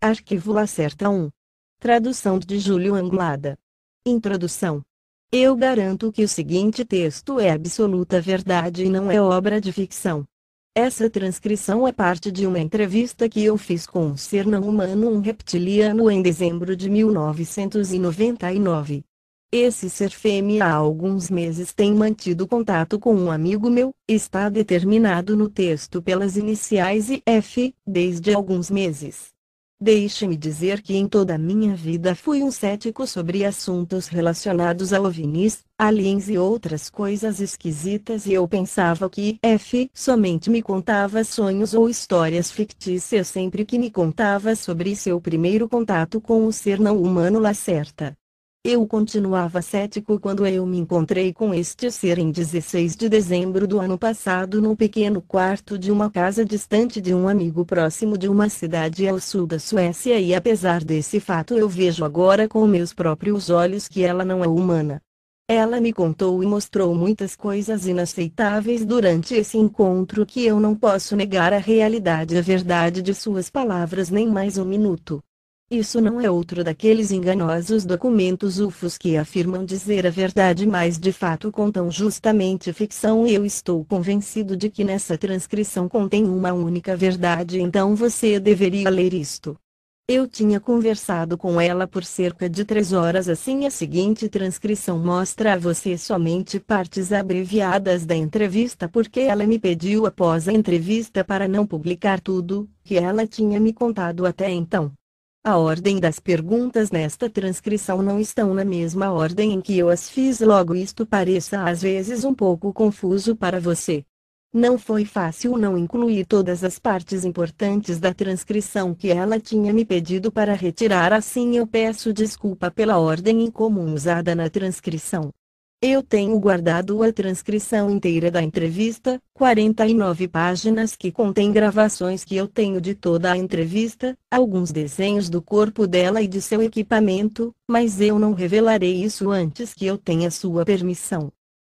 Arquivo Lacerta 1. Tradução de Júlio Anglada. Introdução. Eu garanto que o seguinte texto é absoluta verdade e não é obra de ficção. Essa transcrição é parte de uma entrevista que eu fiz com um ser não humano, um reptiliano, em dezembro de 1999. Esse ser fêmea há alguns meses tem mantido contato com um amigo meu, está determinado no texto pelas iniciais IF, desde alguns meses. Deixe-me dizer que em toda a minha vida fui um cético sobre assuntos relacionados a OVNIs, aliens e outras coisas esquisitas, e eu pensava que F somente me contava sonhos ou histórias fictícias sempre que me contava sobre seu primeiro contato com o ser não humano Lacerta. Eu continuava cético quando eu me encontrei com este ser em 16 de dezembro do ano passado num pequeno quarto de uma casa distante de um amigo próximo de uma cidade ao sul da Suécia, e apesar desse fato eu vejo agora com meus próprios olhos que ela não é humana. Ela me contou e mostrou muitas coisas inaceitáveis durante esse encontro que eu não posso negar a realidade e a verdade de suas palavras nem mais um minuto. Isso não é outro daqueles enganosos documentos UFOs que afirmam dizer a verdade, mas de fato contam justamente ficção, e eu estou convencido de que nessa transcrição contém uma única verdade, então você deveria ler isto. Eu tinha conversado com ela por cerca de 3 horas. Assim, a seguinte transcrição mostra a você somente partes abreviadas da entrevista, porque ela me pediu após a entrevista para não publicar tudo que ela tinha me contado até então. A ordem das perguntas nesta transcrição não estão na mesma ordem em que eu as fiz, logo isto pareça às vezes um pouco confuso para você. Não foi fácil não incluir todas as partes importantes da transcrição que ela tinha me pedido para retirar, assim eu peço desculpa pela ordem incomum usada na transcrição. Eu tenho guardado a transcrição inteira da entrevista, 49 páginas, que contém gravações que eu tenho de toda a entrevista, alguns desenhos do corpo dela e de seu equipamento, mas eu não revelarei isso antes que eu tenha sua permissão.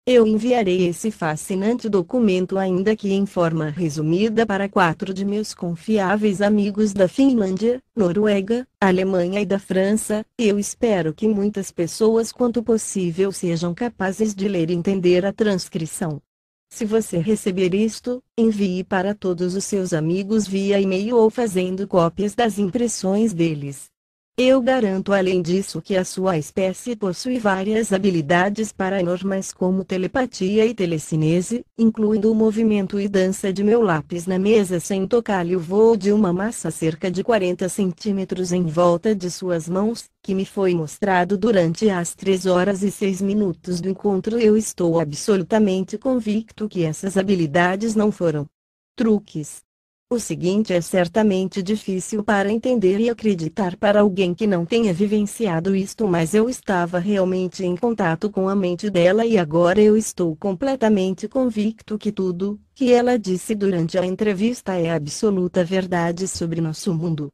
Eu enviarei esse fascinante documento, ainda que em forma resumida, para 4 de meus confiáveis amigos da Finlândia, Noruega, Alemanha e da França. Eu espero que muitas pessoas quanto possível sejam capazes de ler e entender a transcrição. Se você receber isto, envie para todos os seus amigos via e-mail ou fazendo cópias das impressões deles. Eu garanto, além disso, que a sua espécie possui várias habilidades paranormais como telepatia e telecinese, incluindo o movimento e dança de meu lápis na mesa sem tocar-lhe o voo de uma massa a cerca de 40 centímetros em volta de suas mãos, que me foi mostrado durante as 3 horas e 6 minutos do encontro. Eu estou absolutamente convicto que essas habilidades não foram truques. O seguinte é certamente difícil para entender e acreditar para alguém que não tenha vivenciado isto, mas eu estava realmente em contato com a mente dela e agora eu estou completamente convicto que tudo que ela disse durante a entrevista é absoluta verdade sobre nosso mundo.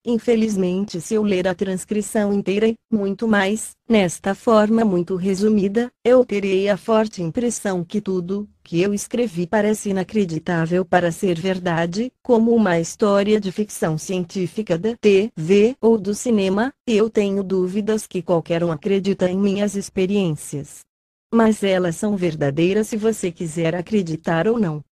Infelizmente, se eu ler a transcrição inteira e, muito mais, nesta forma muito resumida, eu terei a forte impressão que tudo que eu escrevi parece inacreditável para ser verdade, como uma história de ficção científica da TV ou do cinema, e eu tenho dúvidas que qualquer um acredita em minhas experiências. Mas elas são verdadeiras se você quiser acreditar ou não.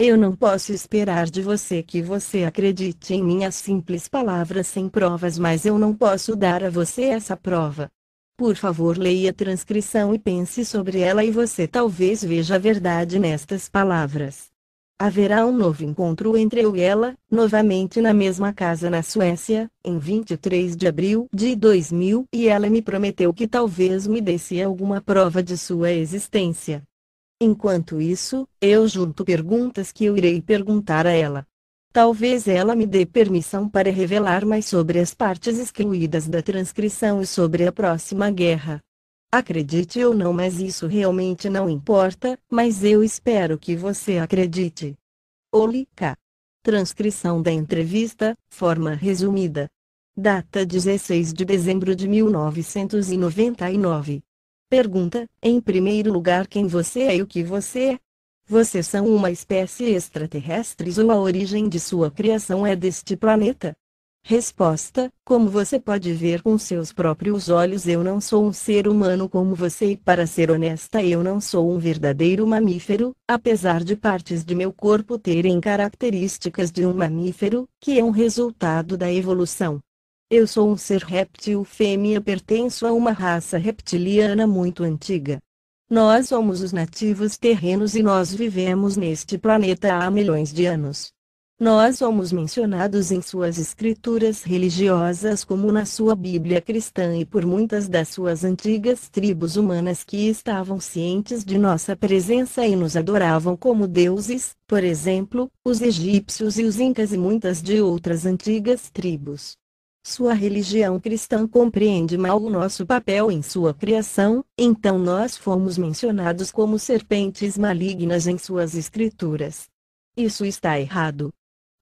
Eu não posso esperar de você que você acredite em minhas simples palavras sem provas, mas eu não posso dar a você essa prova. Por favor, leia a transcrição e pense sobre ela, e você talvez veja a verdade nestas palavras. Haverá um novo encontro entre eu e ela, novamente na mesma casa na Suécia, em 23 de abril de 2000, e ela me prometeu que talvez me desse alguma prova de sua existência. Enquanto isso, eu junto perguntas que eu irei perguntar a ela. Talvez ela me dê permissão para revelar mais sobre as partes excluídas da transcrição e sobre a próxima guerra. Acredite ou não, mas isso realmente não importa, mas eu espero que você acredite. Olika. Transcrição da entrevista, forma resumida. Data 16 de dezembro de 1999. Pergunta: em primeiro lugar, quem você é e o que você é? Vocês são uma espécie extraterrestre ou a origem de sua criação é deste planeta? Resposta: como você pode ver com seus próprios olhos, eu não sou um ser humano como você e, para ser honesta, eu não sou um verdadeiro mamífero, apesar de partes de meu corpo terem características de um mamífero, que é um resultado da evolução. Eu sou um ser réptil fêmea, pertenço a uma raça reptiliana muito antiga. Nós somos os nativos terrenos e nós vivemos neste planeta há milhões de anos. Nós somos mencionados em suas escrituras religiosas como na sua Bíblia cristã e por muitas das suas antigas tribos humanas que estavam cientes de nossa presença e nos adoravam como deuses, por exemplo, os egípcios e os incas e muitas de outras antigas tribos. Sua religião cristã compreende mal o nosso papel em sua criação, então nós fomos mencionados como serpentes malignas em suas escrituras. Isso está errado.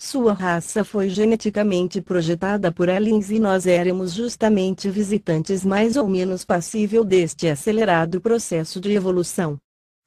Sua raça foi geneticamente projetada por aliens e nós éramos justamente visitantes mais ou menos passível deste acelerado processo de evolução.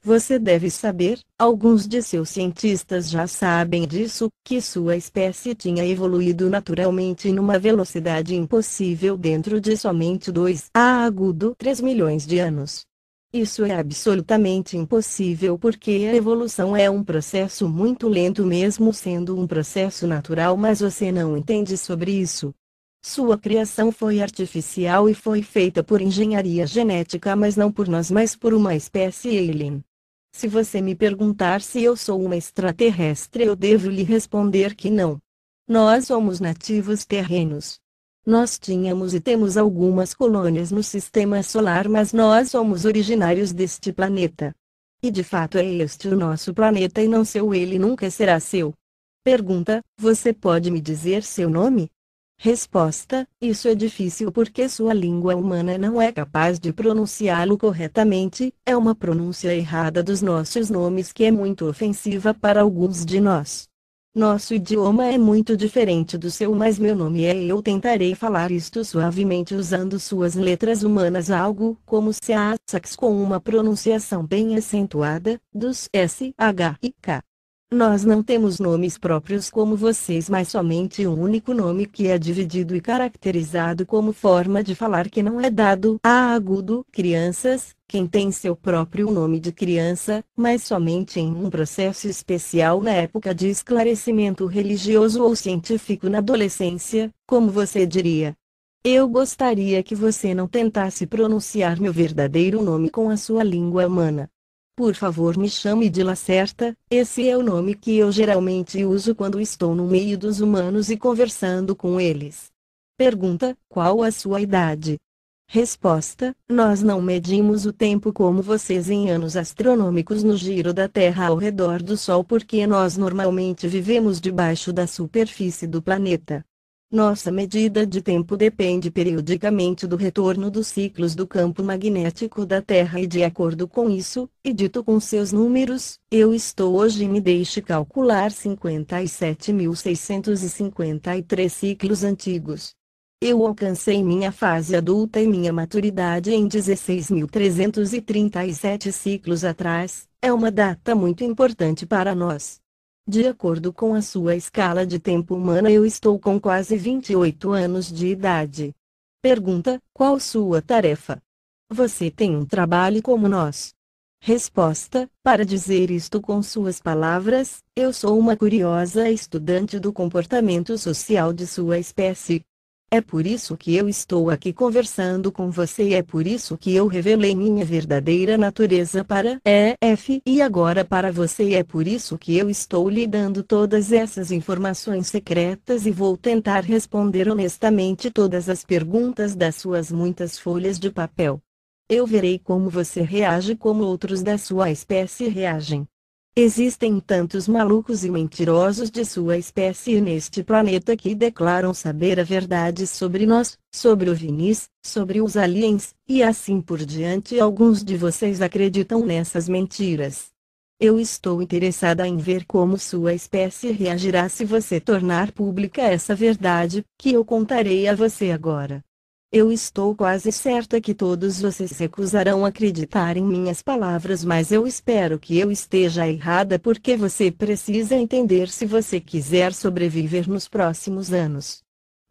Você deve saber, alguns de seus cientistas já sabem disso, que sua espécie tinha evoluído naturalmente numa velocidade impossível dentro de somente 3 milhões de anos. Isso é absolutamente impossível porque a evolução é um processo muito lento mesmo sendo um processo natural, mas você não entende sobre isso. Sua criação foi artificial e foi feita por engenharia genética, mas não por nós, mas por uma espécie alien. Se você me perguntar se eu sou uma extraterrestre, eu devo lhe responder que não. Nós somos nativos terrenos. Nós tínhamos e temos algumas colônias no sistema solar, mas nós somos originários deste planeta. E de fato é este o nosso planeta e não seu, ele nunca será seu. Pergunta: você pode me dizer seu nome? Resposta: isso é difícil porque sua língua humana não é capaz de pronunciá-lo corretamente, é uma pronúncia errada dos nossos nomes que é muito ofensiva para alguns de nós. Nosso idioma é muito diferente do seu, mas meu nome é. Eu tentarei falar isto suavemente usando suas letras humanas, algo como se a sax com uma pronunciação bem acentuada, dos S, H e K. Nós não temos nomes próprios como vocês, mas somente um único nome que é dividido e caracterizado como forma de falar que não é dado a agudo. Crianças, quem tem seu próprio nome de criança, mas somente em um processo especial na época de esclarecimento religioso ou científico na adolescência, como você diria. Eu gostaria que você não tentasse pronunciar meu verdadeiro nome com a sua língua humana. Por favor, me chame de Lacerta, esse é o nome que eu geralmente uso quando estou no meio dos humanos e conversando com eles. Pergunta: qual a sua idade? Resposta: nós não medimos o tempo como vocês em anos astronômicos no giro da Terra ao redor do Sol porque nós normalmente vivemos debaixo da superfície do planeta. Nossa medida de tempo depende periodicamente do retorno dos ciclos do campo magnético da Terra e de acordo com isso, e dito com seus números, eu estou hoje me deixe calcular 57.653 ciclos antigos. Eu alcancei minha fase adulta e minha maturidade em 16.337 ciclos atrás, é uma data muito importante para nós. De acordo com a sua escala de tempo humana, eu estou com quase 28 anos de idade. Pergunta: qual sua tarefa? Você tem um trabalho como nós? Resposta: para dizer isto com suas palavras, eu sou uma curiosa estudante do comportamento social de sua espécie. É por isso que eu estou aqui conversando com você e é por isso que eu revelei minha verdadeira natureza para EF e agora para você e é por isso que eu estou lhe dando todas essas informações secretas e vou tentar responder honestamente todas as perguntas das suas muitas folhas de papel. Eu verei como você reage como outros da sua espécie reagem. Existem tantos malucos e mentirosos de sua espécie neste planeta que declaram saber a verdade sobre nós, sobre o Vinis, sobre os aliens, e assim por diante. Alguns de vocês acreditam nessas mentiras. Eu estou interessada em ver como sua espécie reagirá se você tornar pública essa verdade, que eu contarei a você agora. Eu estou quase certa que todos vocês recusarão acreditar em minhas palavras, mas eu espero que eu esteja errada porque você precisa entender se você quiser sobreviver nos próximos anos.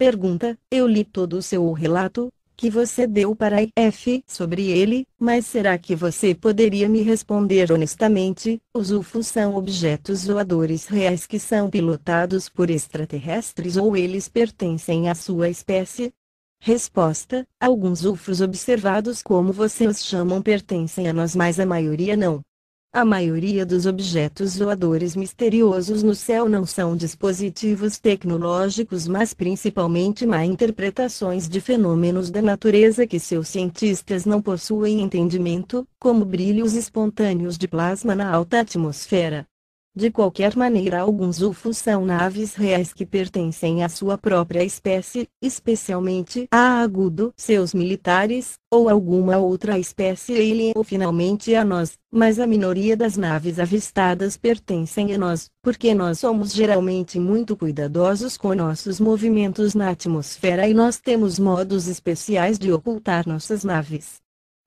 Pergunta: eu li todo o seu relato que você deu para a IF sobre ele, mas será que você poderia me responder honestamente? Os UFOs são objetos voadores reais que são pilotados por extraterrestres ou eles pertencem à sua espécie? Resposta: alguns UFOs observados como você os chamam pertencem a nós, mas a maioria não. A maioria dos objetos voadores misteriosos no céu não são dispositivos tecnológicos, mas principalmente má interpretações de fenômenos da natureza que seus cientistas não possuem entendimento, como brilhos espontâneos de plasma na alta atmosfera. De qualquer maneira, alguns UFOs são naves reais que pertencem à sua própria espécie, especialmente a Agudo, seus militares, ou alguma outra espécie alien ou finalmente a nós, mas a minoria das naves avistadas pertencem a nós, porque nós somos geralmente muito cuidadosos com nossos movimentos na atmosfera e nós temos modos especiais de ocultar nossas naves.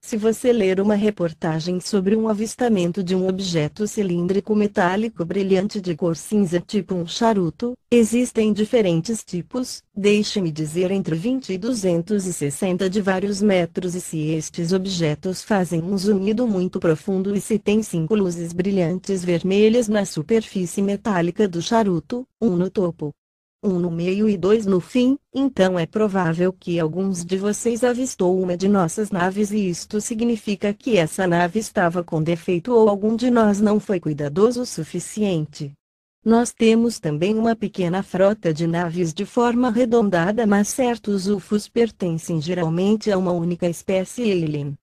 Se você ler uma reportagem sobre um avistamento de um objeto cilíndrico metálico brilhante de cor cinza tipo um charuto, existem diferentes tipos, deixe-me dizer entre 20 e 260 de vários metros, e se estes objetos fazem um zunido muito profundo e se tem 5 luzes brilhantes vermelhas na superfície metálica do charuto, um no topo, um no meio e 2 no fim, então é provável que alguns de vocês avistou uma de nossas naves e isto significa que essa nave estava com defeito ou algum de nós não foi cuidadoso o suficiente. Nós temos também uma pequena frota de naves de forma arredondada, mas certos UFOs pertencem geralmente a uma única espécie alien.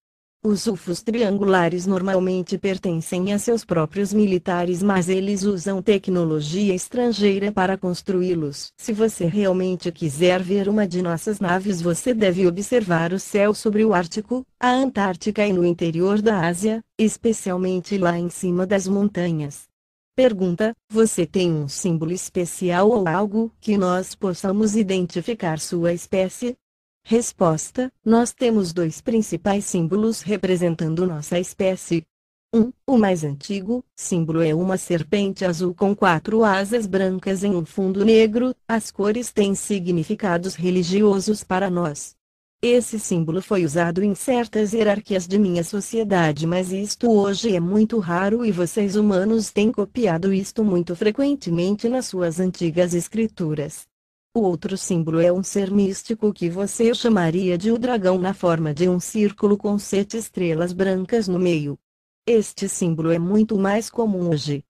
Os UFOs triangulares normalmente pertencem a seus próprios militares, mas eles usam tecnologia estrangeira para construí-los. Se você realmente quiser ver uma de nossas naves, você deve observar o céu sobre o Ártico, a Antártica e no interior da Ásia, especialmente lá em cima das montanhas. Pergunta: você tem um símbolo especial ou algo que nós possamos identificar sua espécie? Resposta: nós temos 2 principais símbolos representando nossa espécie. O mais antigo símbolo é uma serpente azul com 4 asas brancas em um fundo negro. As cores têm significados religiosos para nós. Esse símbolo foi usado em certas hierarquias de minha sociedade, mas isto hoje é muito raro e vocês humanos têm copiado isto muito frequentemente nas suas antigas escrituras. O outro símbolo é um ser místico que você chamaria de o dragão na forma de um círculo com 7 estrelas brancas no meio. Este símbolo é muito mais comum hoje.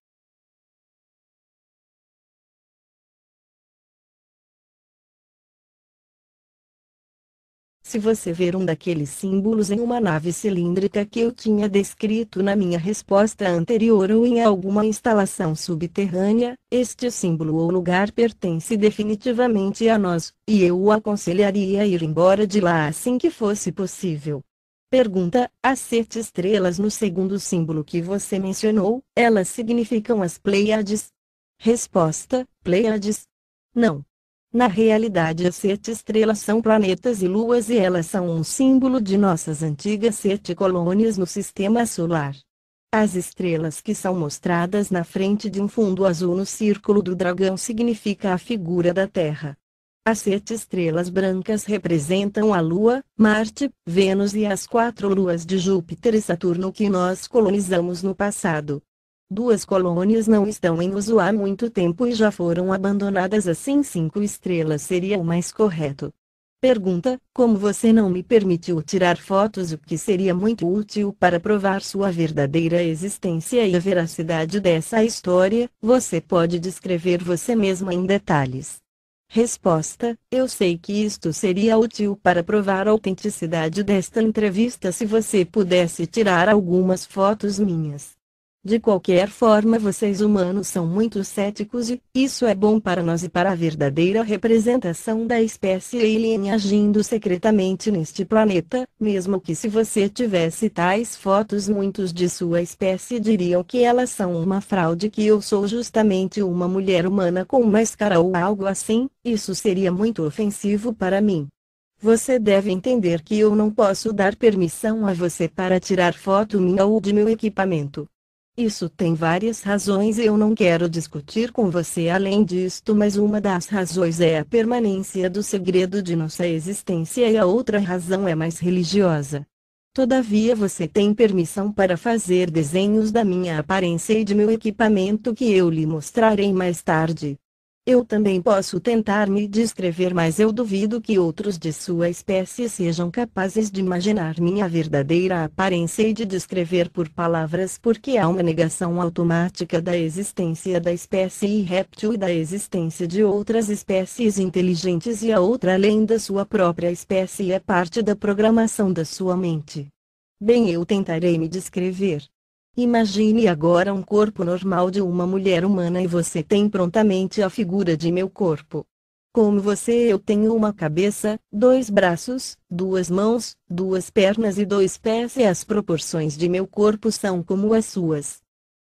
Se você ver um daqueles símbolos em uma nave cilíndrica que eu tinha descrito na minha resposta anterior ou em alguma instalação subterrânea, este símbolo ou lugar pertence definitivamente a nós, e eu o aconselharia a ir embora de lá assim que fosse possível. Pergunta: as 7 estrelas no segundo símbolo que você mencionou, elas significam as Pleiades? Resposta: Pleiades? Não. Na realidade, as 7 estrelas são planetas e luas e elas são um símbolo de nossas antigas 7 colônias no sistema solar. As estrelas que são mostradas na frente de um fundo azul no círculo do dragão significa a figura da Terra. As 7 estrelas brancas representam a Lua, Marte, Vênus e as 4 luas de Júpiter e Saturno que nós colonizamos no passado. 2 colônias não estão em uso há muito tempo e já foram abandonadas, assim 5 estrelas seria o mais correto. Pergunta: como você não me permitiu tirar fotos, o que seria muito útil para provar sua verdadeira existência e a veracidade dessa história, você pode descrever você mesma em detalhes. Resposta: eu sei que isto seria útil para provar a autenticidade desta entrevista se você pudesse tirar algumas fotos minhas. De qualquer forma, vocês humanos são muito céticos e isso é bom para nós e para a verdadeira representação da espécie alien agindo secretamente neste planeta, mesmo que se você tivesse tais fotos, muitos de sua espécie diriam que elas são uma fraude, que eu sou justamente uma mulher humana com máscara ou algo assim. Isso seria muito ofensivo para mim. Você deve entender que eu não posso dar permissão a você para tirar foto minha ou de meu equipamento. Isso tem várias razões e eu não quero discutir com você além disto, mas uma das razões é a permanência do segredo de nossa existência e a outra razão é mais religiosa. Todavia você tem permissão para fazer desenhos da minha aparência e de meu equipamento que eu lhe mostrarei mais tarde. Eu também posso tentar me descrever, mas eu duvido que outros de sua espécie sejam capazes de imaginar minha verdadeira aparência e de descrever por palavras, porque há uma negação automática da existência da espécie réptil e da existência de outras espécies inteligentes, e a outra além da sua própria espécie é parte da programação da sua mente. Bem, eu tentarei me descrever. Imagine agora um corpo normal de uma mulher humana e você tem prontamente a figura de meu corpo. Como você, eu tenho uma cabeça, 2 braços, 2 mãos, 2 pernas e 2 pés, e as proporções de meu corpo são como as suas.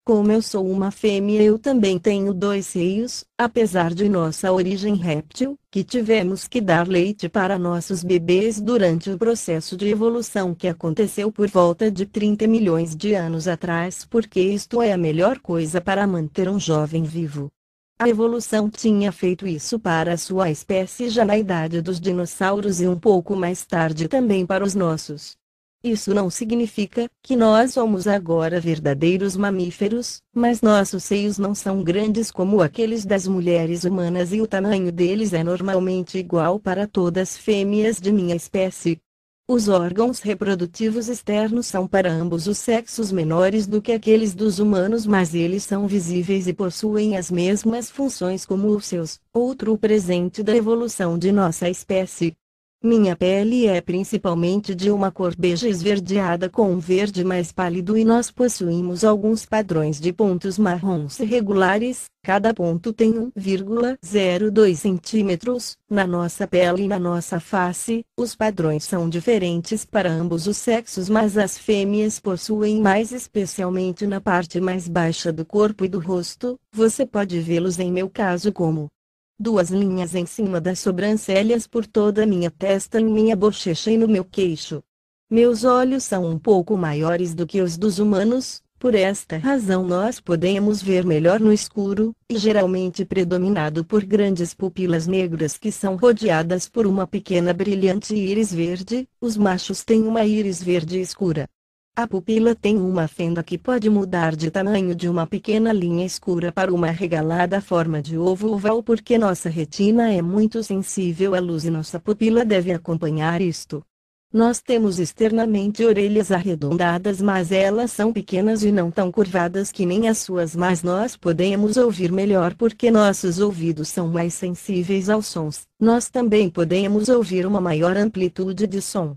Como eu sou uma fêmea, eu também tenho 2 seios, apesar de nossa origem réptil, que tivemos que dar leite para nossos bebês durante o processo de evolução que aconteceu por volta de 30 milhões de anos atrás, porque isto é a melhor coisa para manter um jovem vivo. A evolução tinha feito isso para a sua espécie já na idade dos dinossauros e um pouco mais tarde também para os nossos. Isso não significa que nós somos agora verdadeiros mamíferos, mas nossos seios não são grandes como aqueles das mulheres humanas e o tamanho deles é normalmente igual para todas as fêmeas de minha espécie. Os órgãos reprodutivos externos são para ambos os sexos menores do que aqueles dos humanos, mas eles são visíveis e possuem as mesmas funções como os seus, outro presente da evolução de nossa espécie. Minha pele é principalmente de uma cor beige esverdeada com um verde mais pálido e nós possuímos alguns padrões de pontos marrons irregulares, cada ponto tem 1,02 centímetros, na nossa pele e na nossa face. Os padrões são diferentes para ambos os sexos, mas as fêmeas possuem mais, especialmente na parte mais baixa do corpo e do rosto. Você pode vê-los em meu caso como 2 linhas em cima das sobrancelhas por toda a minha testa, em minha bochecha e no meu queixo. Meus olhos são um pouco maiores do que os dos humanos, por esta razão nós podemos ver melhor no escuro, e geralmente predominado por grandes pupilas negras que são rodeadas por uma pequena brilhante íris verde. Os machos têm uma íris verde escura. A pupila tem uma fenda que pode mudar de tamanho de uma pequena linha escura para uma arregalada forma de ovo oval, porque nossa retina é muito sensível à luz e nossa pupila deve acompanhar isto. Nós temos externamente orelhas arredondadas, mas elas são pequenas e não tão curvadas que nem as suas, mas nós podemos ouvir melhor porque nossos ouvidos são mais sensíveis aos sons. Nós também podemos ouvir uma maior amplitude de som.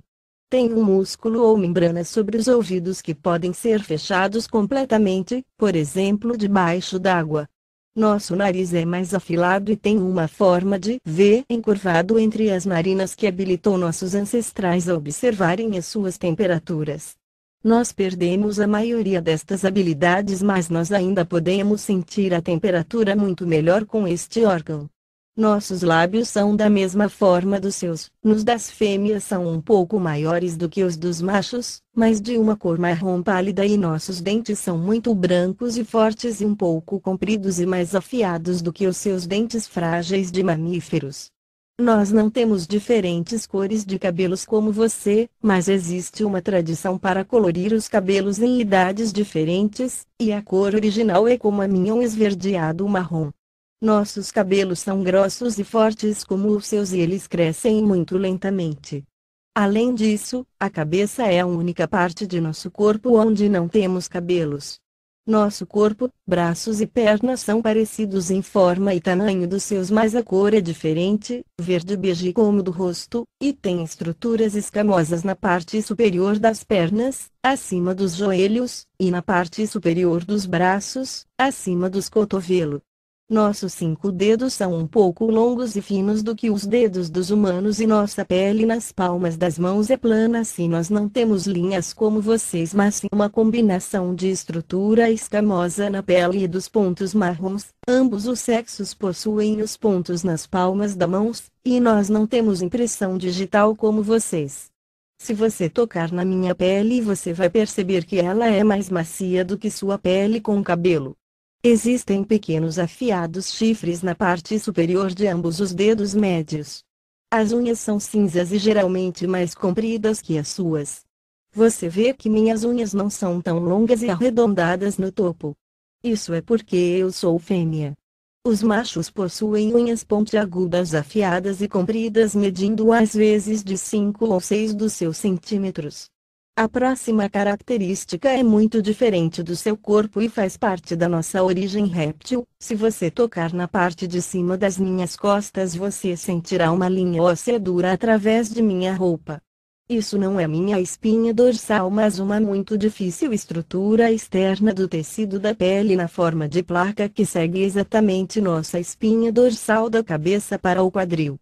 Tem um músculo ou membrana sobre os ouvidos que podem ser fechados completamente, por exemplo debaixo d'água. Nosso nariz é mais afilado e tem uma forma de V encurvado entre as narinas que habilitou nossos ancestrais a observarem as suas temperaturas. Nós perdemos a maioria destas habilidades, mas nós ainda podemos sentir a temperatura muito melhor com este órgão. Nossos lábios são da mesma forma dos seus. Nos das fêmeas são um pouco maiores do que os dos machos, mas de uma cor marrom pálida, e nossos dentes são muito brancos e fortes e um pouco compridos e mais afiados do que os seus dentes frágeis de mamíferos. Nós não temos diferentes cores de cabelos como você, mas existe uma tradição para colorir os cabelos em idades diferentes, e a cor original é como a minha, um esverdeado marrom. Nossos cabelos são grossos e fortes como os seus e eles crescem muito lentamente. Além disso, a cabeça é a única parte de nosso corpo onde não temos cabelos. Nosso corpo, braços e pernas são parecidos em forma e tamanho dos seus, mas a cor é diferente, verde-bege como do rosto, e tem estruturas escamosas na parte superior das pernas, acima dos joelhos, e na parte superior dos braços, acima dos cotovelos. Nossos 5 dedos são um pouco longos e finos do que os dedos dos humanos e nossa pele nas palmas das mãos é plana. Assim nós não temos linhas como vocês, mas sim uma combinação de estrutura escamosa na pele e dos pontos marrons. Ambos os sexos possuem os pontos nas palmas das mãos, e nós não temos impressão digital como vocês. Se você tocar na minha pele, você vai perceber que ela é mais macia do que sua pele com cabelo. Existem pequenos afiados chifres na parte superior de ambos os dedos médios. As unhas são cinzas e geralmente mais compridas que as suas. Você vê que minhas unhas não são tão longas e arredondadas no topo. Isso é porque eu sou fêmea. Os machos possuem unhas pontiagudas afiadas e compridas medindo às vezes de 5 ou 6 dos seus centímetros. A próxima característica é muito diferente do seu corpo e faz parte da nossa origem réptil. Se você tocar na parte de cima das minhas costas, você sentirá uma linha óssea dura através de minha roupa. Isso não é minha espinha dorsal, mas uma muito difícil estrutura externa do tecido da pele na forma de placa que segue exatamente nossa espinha dorsal da cabeça para o quadril.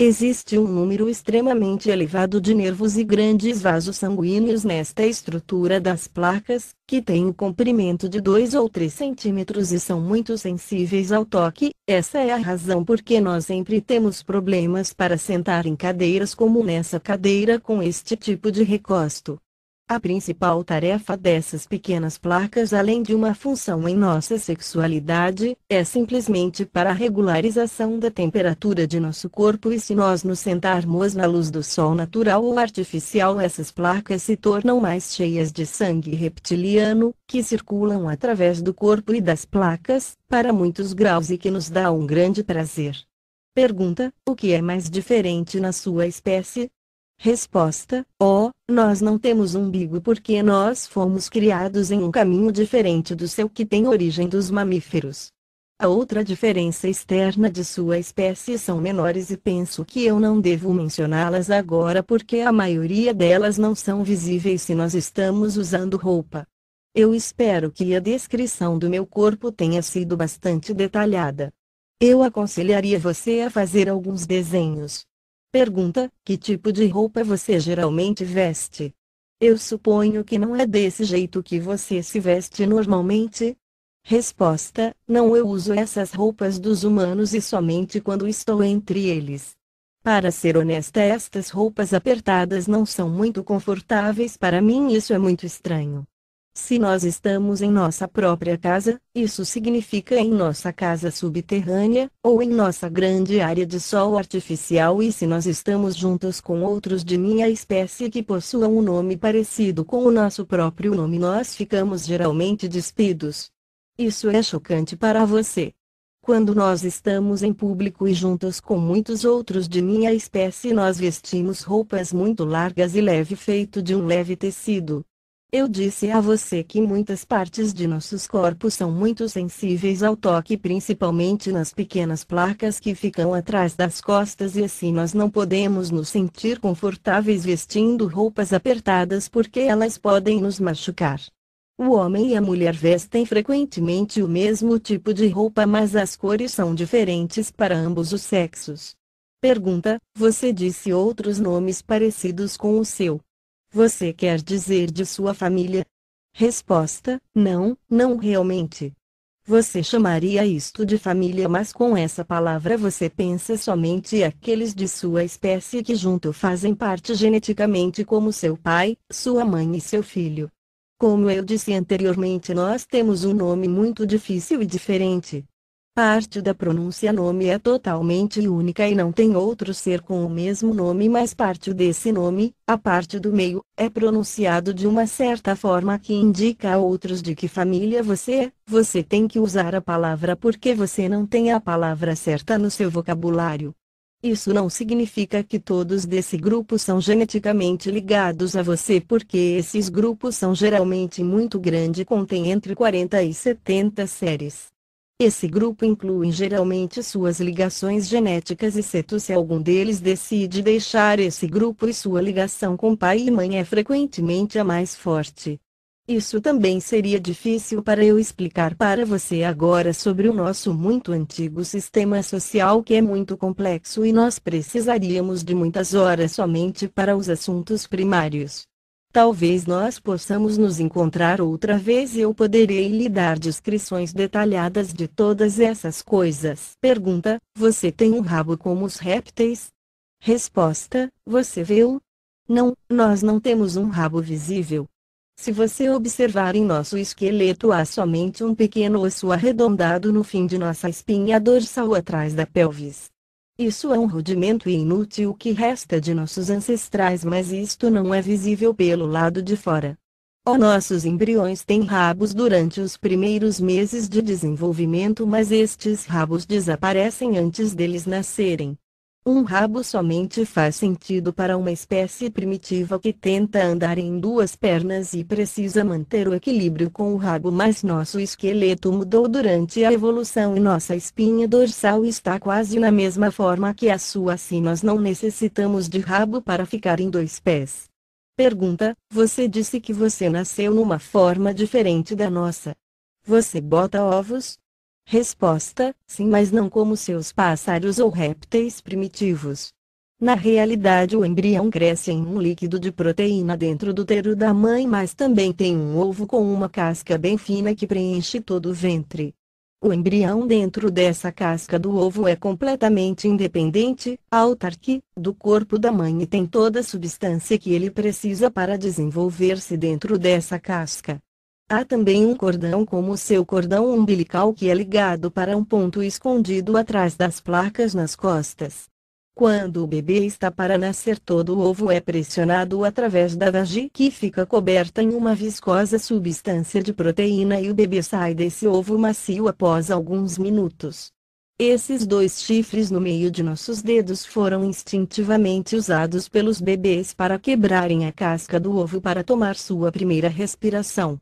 Existe um número extremamente elevado de nervos e grandes vasos sanguíneos nesta estrutura das placas, que tem um comprimento de 2 ou 3 centímetros e são muito sensíveis ao toque. Essa é a razão por que nós sempre temos problemas para sentar em cadeiras como nessa cadeira com este tipo de recosto. A principal tarefa dessas pequenas placas, além de uma função em nossa sexualidade, é simplesmente para a regularização da temperatura de nosso corpo, e se nós nos sentarmos na luz do sol natural ou artificial, essas placas se tornam mais cheias de sangue reptiliano, que circulam através do corpo e das placas, para muitos graus e que nos dá um grande prazer. Pergunta: o que é mais diferente na sua espécie? Resposta: nós não temos umbigo porque nós fomos criados em um caminho diferente do seu, que tem origem dos mamíferos. A outra diferença externa de sua espécie são menores e penso que eu não devo mencioná-las agora porque a maioria delas não são visíveis se nós estamos usando roupa. Eu espero que a descrição do meu corpo tenha sido bastante detalhada. Eu aconselharia você a fazer alguns desenhos. Pergunta: que tipo de roupa você geralmente veste? Eu suponho que não é desse jeito que você se veste normalmente? Resposta: não, eu uso essas roupas dos humanos e somente quando estou entre eles. Para ser honesta, estas roupas apertadas não são muito confortáveis para mim e isso é muito estranho. Se nós estamos em nossa própria casa, isso significa em nossa casa subterrânea, ou em nossa grande área de sol artificial, e se nós estamos juntos com outros de minha espécie que possuam um nome parecido com o nosso próprio nome, nós ficamos geralmente despidos. Isso é chocante para você. Quando nós estamos em público e juntos com muitos outros de minha espécie, nós vestimos roupas muito largas e leve feito de um leve tecido. Eu disse a você que muitas partes de nossos corpos são muito sensíveis ao toque, principalmente nas pequenas placas que ficam atrás das costas, e assim nós não podemos nos sentir confortáveis vestindo roupas apertadas porque elas podem nos machucar. O homem e a mulher vestem frequentemente o mesmo tipo de roupa, mas as cores são diferentes para ambos os sexos. Pergunta: você disse outros nomes parecidos com o seu. Você quer dizer de sua família? Resposta: não, não realmente. Você chamaria isto de família, mas com essa palavra você pensa somente aqueles de sua espécie que junto fazem parte geneticamente, como seu pai, sua mãe e seu filho. Como eu disse anteriormente, nós temos um nome muito difícil e diferente. Parte da pronúncia nome é totalmente única e não tem outro ser com o mesmo nome, mas parte desse nome, a parte do meio, é pronunciado de uma certa forma que indica a outros de que família você é. Você tem que usar a palavra porque você não tem a palavra certa no seu vocabulário. Isso não significa que todos desse grupo são geneticamente ligados a você, porque esses grupos são geralmente muito grandes, contém entre 40 e 70 séries. Esse grupo inclui geralmente suas ligações genéticas, exceto se algum deles decide deixar esse grupo, e sua ligação com pai e mãe é frequentemente a mais forte. Isso também seria difícil para eu explicar para você agora sobre o nosso muito antigo sistema social, que é muito complexo e nós precisaríamos de muitas horas somente para os assuntos primários. Talvez nós possamos nos encontrar outra vez e eu poderei lhe dar descrições detalhadas de todas essas coisas. Pergunta: você tem um rabo como os répteis? Resposta: você vê-o? Não, nós não temos um rabo visível. Se você observar em nosso esqueleto, há somente um pequeno osso arredondado no fim de nossa espinha dorsal atrás da pelvis. Isso é um rudimento e inútil que resta de nossos ancestrais, mas isto não é visível pelo lado de fora. Nossos embriões têm rabos durante os primeiros meses de desenvolvimento, mas estes rabos desaparecem antes deles nascerem. Um rabo somente faz sentido para uma espécie primitiva que tenta andar em duas pernas e precisa manter o equilíbrio com o rabo, mas nosso esqueleto mudou durante a evolução e nossa espinha dorsal está quase na mesma forma que a sua, assim nós não necessitamos de rabo para ficar em dois pés. Pergunta: você disse que você nasceu numa forma diferente da nossa. Você bota ovos? Resposta: sim, mas não como seus pássaros ou répteis primitivos. Na realidade, o embrião cresce em um líquido de proteína dentro do útero da mãe, mas também tem um ovo com uma casca bem fina que preenche todo o ventre. O embrião dentro dessa casca do ovo é completamente independente, autarque, do corpo da mãe e tem toda a substância que ele precisa para desenvolver-se dentro dessa casca. Há também um cordão como o seu cordão umbilical que é ligado para um ponto escondido atrás das placas nas costas. Quando o bebê está para nascer, todo o ovo é pressionado através da vagina, que fica coberta em uma viscosa substância de proteína, e o bebê sai desse ovo macio após alguns minutos. Esses dois chifres no meio de nossos dedos foram instintivamente usados pelos bebês para quebrarem a casca do ovo para tomar sua primeira respiração.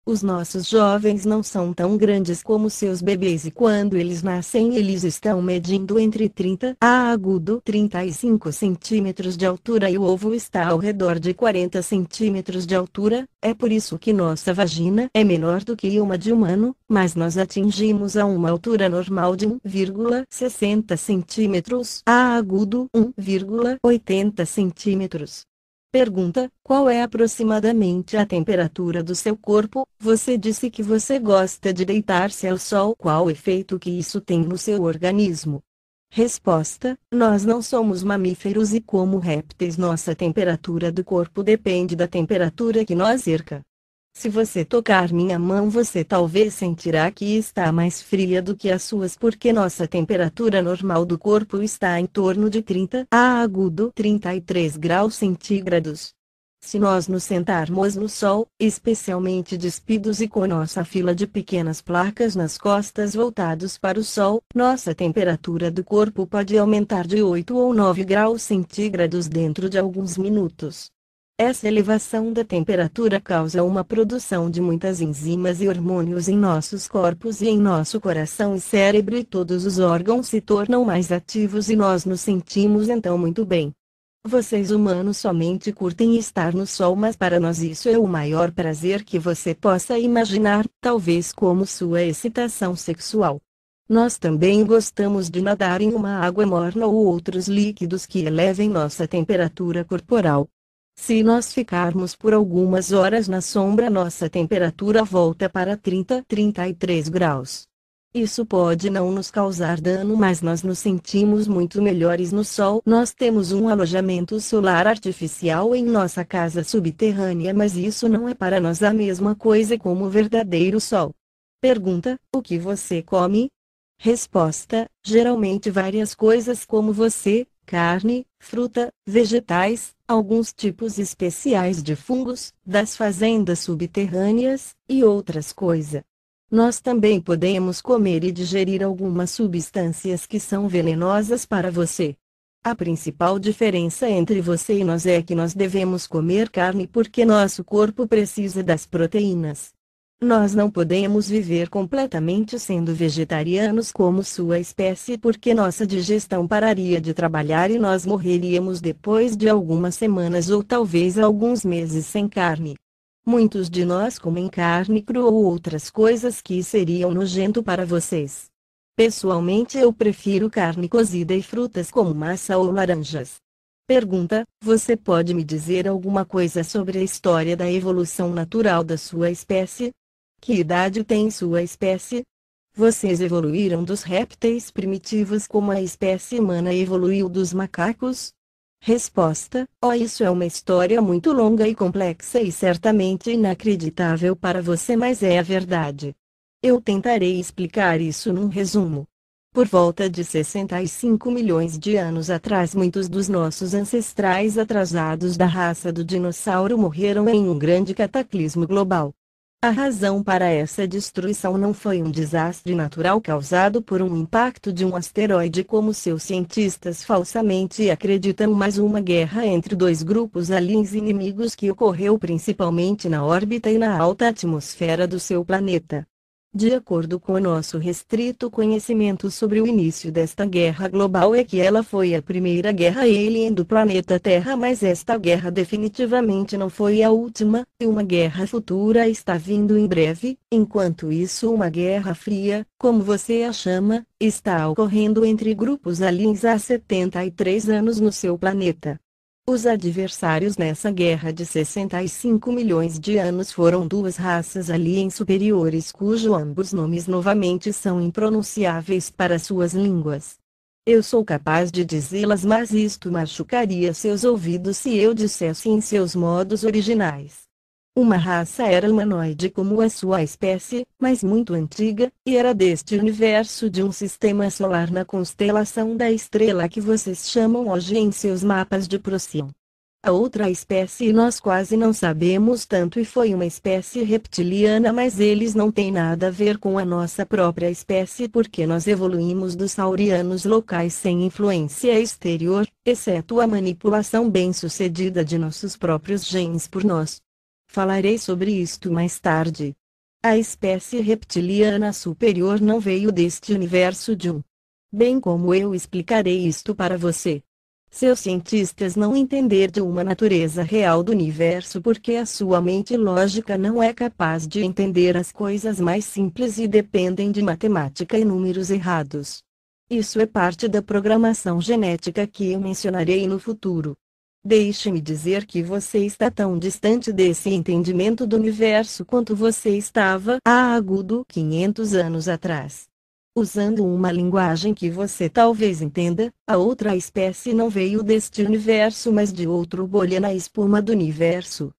Os nossos jovens não são tão grandes como seus bebês, e quando eles nascem eles estão medindo entre 30 a agudo 35 centímetros de altura e o ovo está ao redor de 40 centímetros de altura. É por isso que nossa vagina é menor do que uma de humano, mas nós atingimos a uma altura normal de 1,60 centímetros a agudo 1,80 centímetros. Pergunta: qual é aproximadamente a temperatura do seu corpo? Você disse que você gosta de deitar-se ao sol. Qual o efeito que isso tem no seu organismo? Resposta: nós não somos mamíferos e, como répteis, nossa temperatura do corpo depende da temperatura que nos cerca. Se você tocar minha mão, você talvez sentirá que está mais fria do que as suas, porque nossa temperatura normal do corpo está em torno de 30 a agudo 33 graus centígrados. Se nós nos sentarmos no sol, especialmente despidos e com nossa fila de pequenas placas nas costas voltados para o sol, nossa temperatura do corpo pode aumentar de 8 ou 9 graus centígrados dentro de alguns minutos. Essa elevação da temperatura causa uma produção de muitas enzimas e hormônios em nossos corpos e em nosso coração e cérebro, e todos os órgãos se tornam mais ativos e nós nos sentimos então muito bem. Vocês humanos somente curtem estar no sol, mas para nós isso é o maior prazer que você possa imaginar, talvez como sua excitação sexual. Nós também gostamos de nadar em uma água morna ou outros líquidos que elevem nossa temperatura corporal. Se nós ficarmos por algumas horas na sombra, nossa temperatura volta para 33 graus. Isso pode não nos causar dano, mas nós nos sentimos muito melhores no sol. Nós temos um alojamento solar artificial em nossa casa subterrânea, mas isso não é para nós a mesma coisa como o verdadeiro sol. Pergunta: o que você come? Resposta: geralmente várias coisas como você: carne, fruta, vegetais, alguns tipos especiais de fungos, das fazendas subterrâneas, e outras coisas. Nós também podemos comer e digerir algumas substâncias que são venenosas para você. A principal diferença entre você e nós é que nós devemos comer carne porque nosso corpo precisa das proteínas. Nós não podemos viver completamente sendo vegetarianos como sua espécie, porque nossa digestão pararia de trabalhar e nós morreríamos depois de algumas semanas ou talvez alguns meses sem carne. Muitos de nós comem carne crua ou outras coisas que seriam nojento para vocês. Pessoalmente eu prefiro carne cozida e frutas como maçã ou laranjas. Pergunta: você pode me dizer alguma coisa sobre a história da evolução natural da sua espécie? Que idade tem sua espécie? Vocês evoluíram dos répteis primitivos como a espécie humana evoluiu dos macacos? Resposta: oh, isso é uma história muito longa e complexa e certamente inacreditável para você, mas é a verdade. Eu tentarei explicar isso num resumo. Por volta de 65 milhões de anos atrás, muitos dos nossos ancestrais atrasados da raça do dinossauro morreram em um grande cataclismo global. A razão para essa destruição não foi um desastre natural causado por um impacto de um asteroide como seus cientistas falsamente acreditam, mas uma guerra entre dois grupos aliens inimigos que ocorreu principalmente na órbita e na alta atmosfera do seu planeta. De acordo com o nosso restrito conhecimento sobre o início desta guerra global, é que ela foi a primeira guerra alien do planeta Terra, mas esta guerra definitivamente não foi a última, e uma guerra futura está vindo em breve. Enquanto isso, uma guerra fria, como você a chama, está ocorrendo entre grupos aliens há 73 anos no seu planeta. Os adversários nessa guerra de 65 milhões de anos foram duas raças aliens superiores cujo ambos nomes novamente são impronunciáveis para suas línguas. Eu sou capaz de dizê-las, mas isto machucaria seus ouvidos se eu dissesse em seus modos originais. Uma raça era humanoide como a sua espécie, mas muito antiga, e era deste universo de um sistema solar na constelação da estrela que vocês chamam hoje em seus mapas de Procyon. A outra espécie nós quase não sabemos tanto e foi uma espécie reptiliana, mas eles não têm nada a ver com a nossa própria espécie porque nós evoluímos dos saurianos locais sem influência exterior, exceto a manipulação bem-sucedida de nossos próprios genes por nós. Falarei sobre isto mais tarde. A espécie reptiliana superior não veio deste universo de um. Bem como eu explicarei isto para você. Seus cientistas não entenderam de uma natureza real do universo porque a sua mente lógica não é capaz de entender as coisas mais simples e dependem de matemática e números errados. Isso é parte da programação genética que eu mencionarei no futuro. Deixe-me dizer que você está tão distante desse entendimento do universo quanto você estava há agudo 500 anos atrás. Usando uma linguagem que você talvez entenda, a outra espécie não veio deste universo mas de outro bolha na espuma do universo.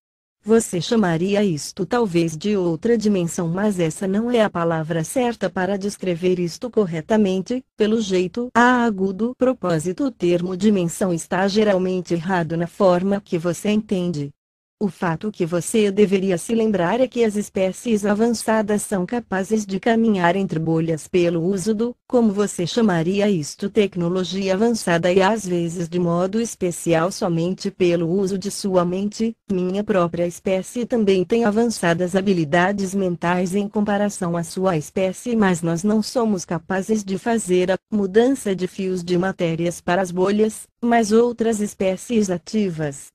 Você chamaria isto talvez de outra dimensão, mas essa não é a palavra certa para descrever isto corretamente. Pelo jeito, a agudo propósito, o termo dimensão está geralmente errado na forma que você entende. O fato que você deveria se lembrar é que as espécies avançadas são capazes de caminhar entre bolhas pelo uso do, como você chamaria isto, tecnologia avançada e às vezes de modo especial somente pelo uso de sua mente. Minha própria espécie também tem avançadas habilidades mentais em comparação à sua espécie, mas nós não somos capazes de fazer a mudança de fios de matérias para as bolhas, mas outras espécies ativas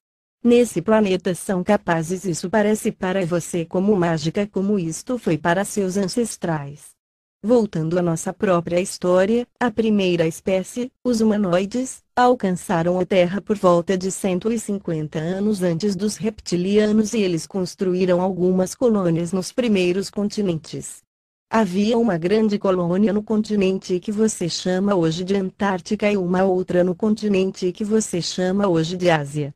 nesse planeta são capazes. Isso parece para você como mágica, como isto foi para seus ancestrais. Voltando à nossa própria história, a primeira espécie, os humanoides, alcançaram a Terra por volta de 150 anos antes dos reptilianos e eles construíram algumas colônias nos primeiros continentes. Havia uma grande colônia no continente que você chama hoje de Antártica e uma outra no continente que você chama hoje de Ásia.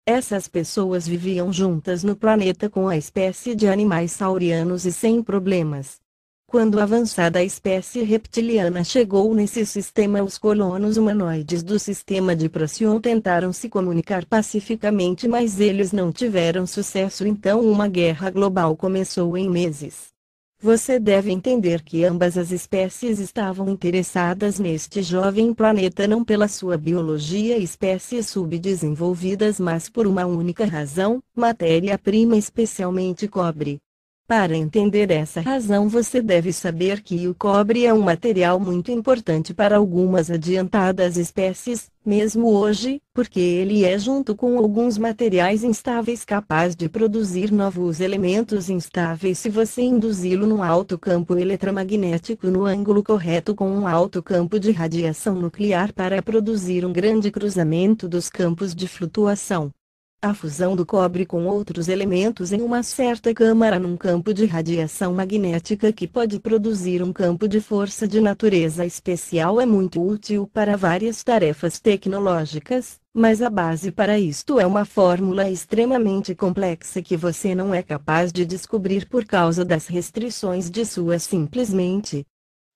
Essas pessoas viviam juntas no planeta com a espécie de animais saurianos e sem problemas. Quando a avançada espécie reptiliana chegou nesse sistema, os colonos humanoides do sistema de Procyon tentaram se comunicar pacificamente, mas eles não tiveram sucesso, então uma guerra global começou em meses. Você deve entender que ambas as espécies estavam interessadas neste jovem planeta não pela sua biologia e espécies subdesenvolvidas, mas por uma única razão: matéria-prima, especialmente cobre. Para entender essa razão, você deve saber que o cobre é um material muito importante para algumas adiantadas espécies, mesmo hoje, porque ele é, junto com alguns materiais instáveis, capaz de produzir novos elementos instáveis se você induzi-lo num alto campo eletromagnético no ângulo correto com um alto campo de radiação nuclear para produzir um grande cruzamento dos campos de flutuação. A fusão do cobre com outros elementos em uma certa câmara num campo de radiação magnética que pode produzir um campo de força de natureza especial é muito útil para várias tarefas tecnológicas, mas a base para isto é uma fórmula extremamente complexa que você não é capaz de descobrir por causa das restrições de sua simplesmente.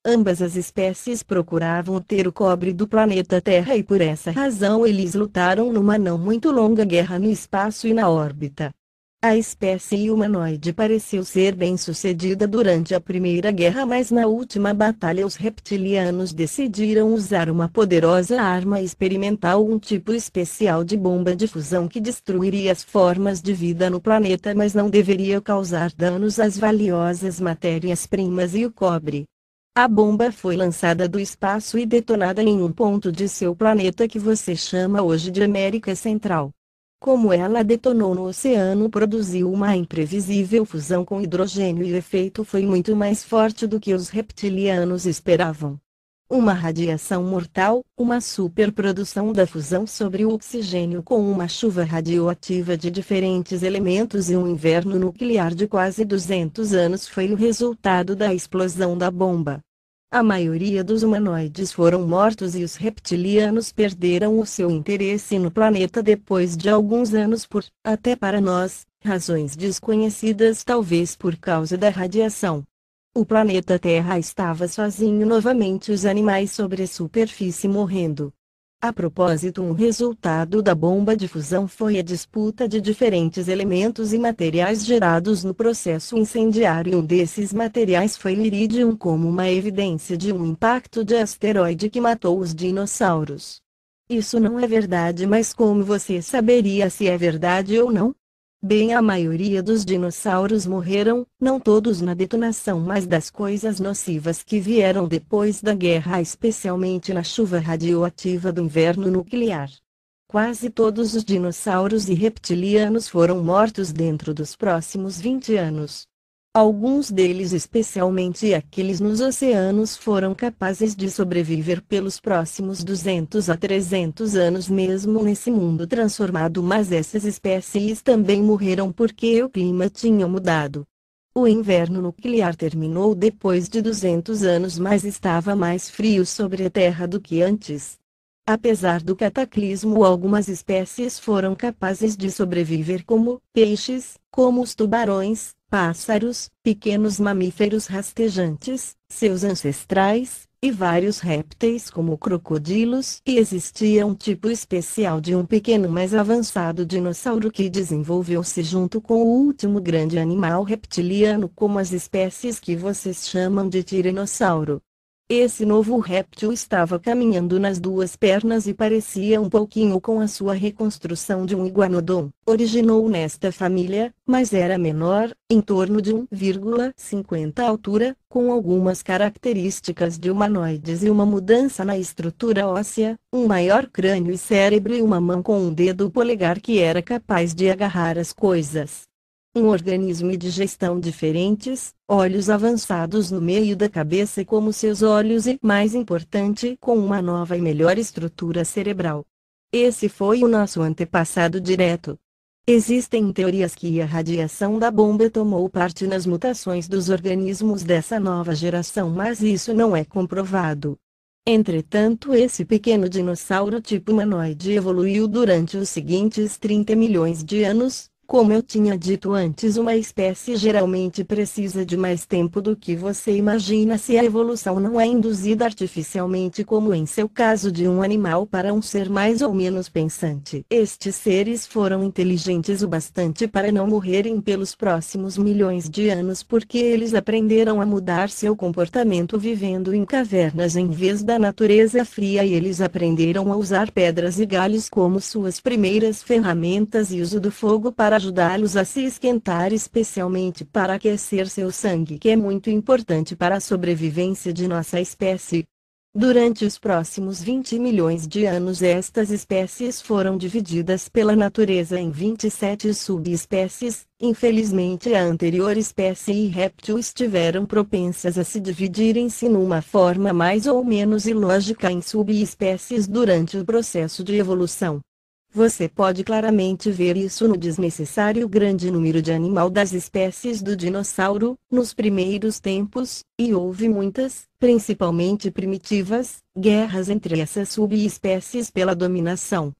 Ambas as espécies procuravam ter o cobre do planeta Terra e por essa razão eles lutaram numa não muito longa guerra no espaço e na órbita. A espécie humanoide pareceu ser bem sucedida durante a Primeira Guerra, mas na última batalha os reptilianos decidiram usar uma poderosa arma experimental, um tipo especial de bomba de fusão que destruiria as formas de vida no planeta, mas não deveria causar danos às valiosas matérias-primas e o cobre. A bomba foi lançada do espaço e detonada em um ponto de seu planeta que você chama hoje de América Central. Como ela detonou no oceano, produziu uma imprevisível fusão com hidrogênio e o efeito foi muito mais forte do que os reptilianos esperavam. Uma radiação mortal, uma superprodução da fusão sobre o oxigênio com uma chuva radioativa de diferentes elementos e um inverno nuclear de quase 200 anos foi o resultado da explosão da bomba. A maioria dos humanoides foram mortos e os reptilianos perderam o seu interesse no planeta depois de alguns anos por, até para nós, razões desconhecidas, talvez por causa da radiação. O planeta Terra estava sozinho novamente, os animais sobre a superfície morrendo. A propósito, um resultado da bomba de fusão foi a disputa de diferentes elementos e materiais gerados no processo incendiário. Um desses materiais foi o irídio, como uma evidência de um impacto de asteroide que matou os dinossauros. Isso não é verdade, mas como você saberia se é verdade ou não? Bem, a maioria dos dinossauros morreram, não todos na detonação, mas das coisas nocivas que vieram depois da guerra, especialmente na chuva radioativa do inverno nuclear. Quase todos os dinossauros e reptilianos foram mortos dentro dos próximos 20 anos. Alguns deles, especialmente aqueles nos oceanos, foram capazes de sobreviver pelos próximos 200 a 300 anos mesmo nesse mundo transformado, mas essas espécies também morreram porque o clima tinha mudado. O inverno nuclear terminou depois de 200 anos, mas estava mais frio sobre a Terra do que antes. Apesar do cataclismo, algumas espécies foram capazes de sobreviver, como peixes, como os tubarões, pássaros, pequenos mamíferos rastejantes, seus ancestrais, e vários répteis como crocodilos, e existia um tipo especial de um pequeno mais avançado dinossauro que desenvolveu-se junto com o último grande animal reptiliano, como as espécies que vocês chamam de tiranossauro. Esse novo réptil estava caminhando nas duas pernas e parecia um pouquinho com a sua reconstrução de um iguanodon. Originou nesta família, mas era menor, em torno de 1,50 altura, com algumas características de humanoides e uma mudança na estrutura óssea, um maior crânio e cérebro e uma mão com um dedo polegar que era capaz de agarrar as coisas. Um organismo e digestão diferentes, olhos avançados no meio da cabeça como seus olhos e, mais importante, com uma nova e melhor estrutura cerebral. Esse foi o nosso antepassado direto. Existem teorias que a radiação da bomba tomou parte nas mutações dos organismos dessa nova geração, mas isso não é comprovado. Entretanto, esse pequeno dinossauro tipo humanoide evoluiu durante os seguintes 30 milhões de anos. Como eu tinha dito antes, uma espécie geralmente precisa de mais tempo do que você imagina se a evolução não é induzida artificialmente, como em seu caso de um animal para um ser mais ou menos pensante. Estes seres foram inteligentes o bastante para não morrerem pelos próximos milhões de anos porque eles aprenderam a mudar seu comportamento vivendo em cavernas em vez da natureza fria, e eles aprenderam a usar pedras e galhos como suas primeiras ferramentas e uso do fogo para ajudá-los a se esquentar, especialmente para aquecer seu sangue, que é muito importante para a sobrevivência de nossa espécie. Durante os próximos 20 milhões de anos, estas espécies foram divididas pela natureza em 27 subespécies. Infelizmente, a anterior espécie e réptil estiveram propensas a se dividirem-se numa forma mais ou menos ilógica em subespécies durante o processo de evolução. Você pode claramente ver isso no desnecessário grande número de animal das espécies do dinossauro, nos primeiros tempos, e houve muitas, principalmente primitivas, guerras entre essas subespécies pela dominação.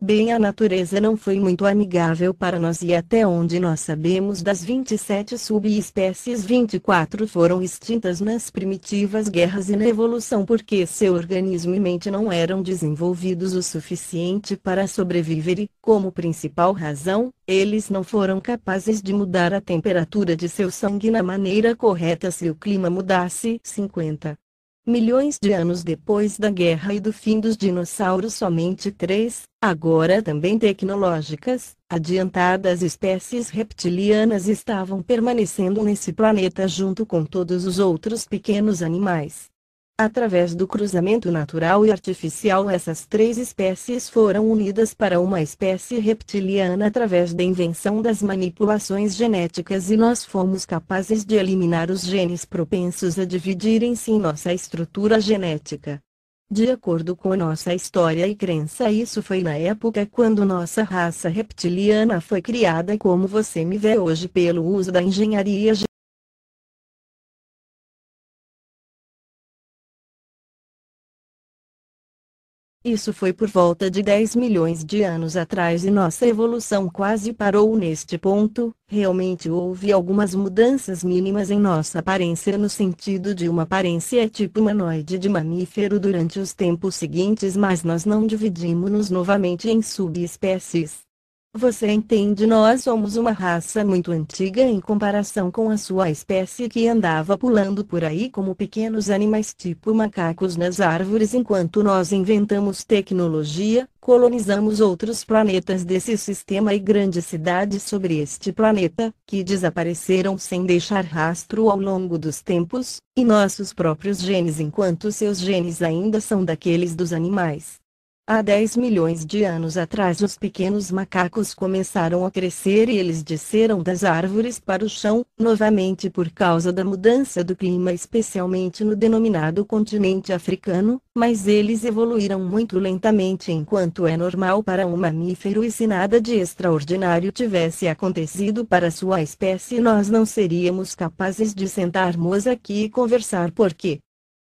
Bem, a natureza não foi muito amigável para nós e até onde nós sabemos das 27 subespécies, 24 foram extintas nas primitivas guerras e na evolução porque seu organismo e mente não eram desenvolvidos o suficiente para sobreviver e, como principal razão, eles não foram capazes de mudar a temperatura de seu sangue na maneira correta se o clima mudasse. 50 milhões de anos depois da guerra e do fim dos dinossauros, somente 3, agora também tecnológicas, adiantadas espécies reptilianas estavam permanecendo nesse planeta junto com todos os outros pequenos animais. Através do cruzamento natural e artificial, essas 3 espécies foram unidas para uma espécie reptiliana através da invenção das manipulações genéticas e nós fomos capazes de eliminar os genes propensos a dividirem-se em nossa estrutura genética. De acordo com nossa história e crença, isso foi na época quando nossa raça reptiliana foi criada como você me vê hoje pelo uso da engenharia genética. Isso foi por volta de 10 milhões de anos atrás e nossa evolução quase parou neste ponto. Realmente houve algumas mudanças mínimas em nossa aparência no sentido de uma aparência tipo humanoide de mamífero durante os tempos seguintes, mas nós não dividimos-nos novamente em subespécies. Você entende? Nós somos uma raça muito antiga em comparação com a sua espécie que andava pulando por aí como pequenos animais tipo macacos nas árvores enquanto nós inventamos tecnologia, colonizamos outros planetas desse sistema e grandes cidades sobre este planeta, que desapareceram sem deixar rastro ao longo dos tempos, e nossos próprios genes enquanto seus genes ainda são daqueles dos animais. Há 10 milhões de anos atrás os pequenos macacos começaram a crescer e eles desceram das árvores para o chão, novamente por causa da mudança do clima especialmente no denominado continente africano, mas eles evoluíram muito lentamente enquanto é normal para um mamífero e se nada de extraordinário tivesse acontecido para sua espécie nós não seríamos capazes de sentarmos aqui e conversar porque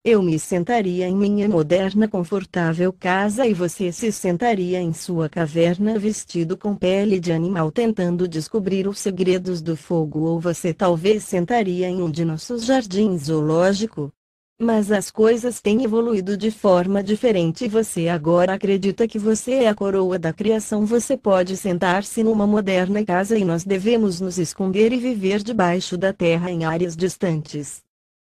eu me sentaria em minha moderna confortável casa e você se sentaria em sua caverna vestido com pele de animal tentando descobrir os segredos do fogo ou você talvez sentaria em um de nossos jardins zoológico. Mas as coisas têm evoluído de forma diferente e você agora acredita que você é a coroa da criação. Você pode sentar-se numa moderna casa e nós devemos nos esconder e viver debaixo da terra em áreas distantes.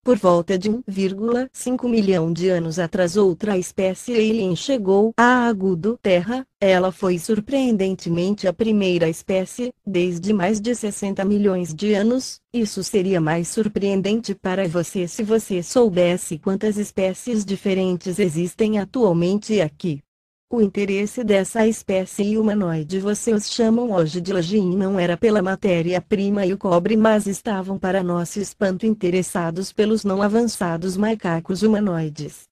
Por volta de 1,5 milhão de anos atrás outra espécie alien chegou à Agudo Terra, ela foi surpreendentemente a primeira espécie, desde mais de 60 milhões de anos. Isso seria mais surpreendente para você se você soubesse quantas espécies diferentes existem atualmente aqui. O interesse dessa espécie humanoide você os chamam hoje de Lajin não era pela matéria-prima e o cobre mas estavam para nosso espanto interessados pelos não avançados macacos humanoides.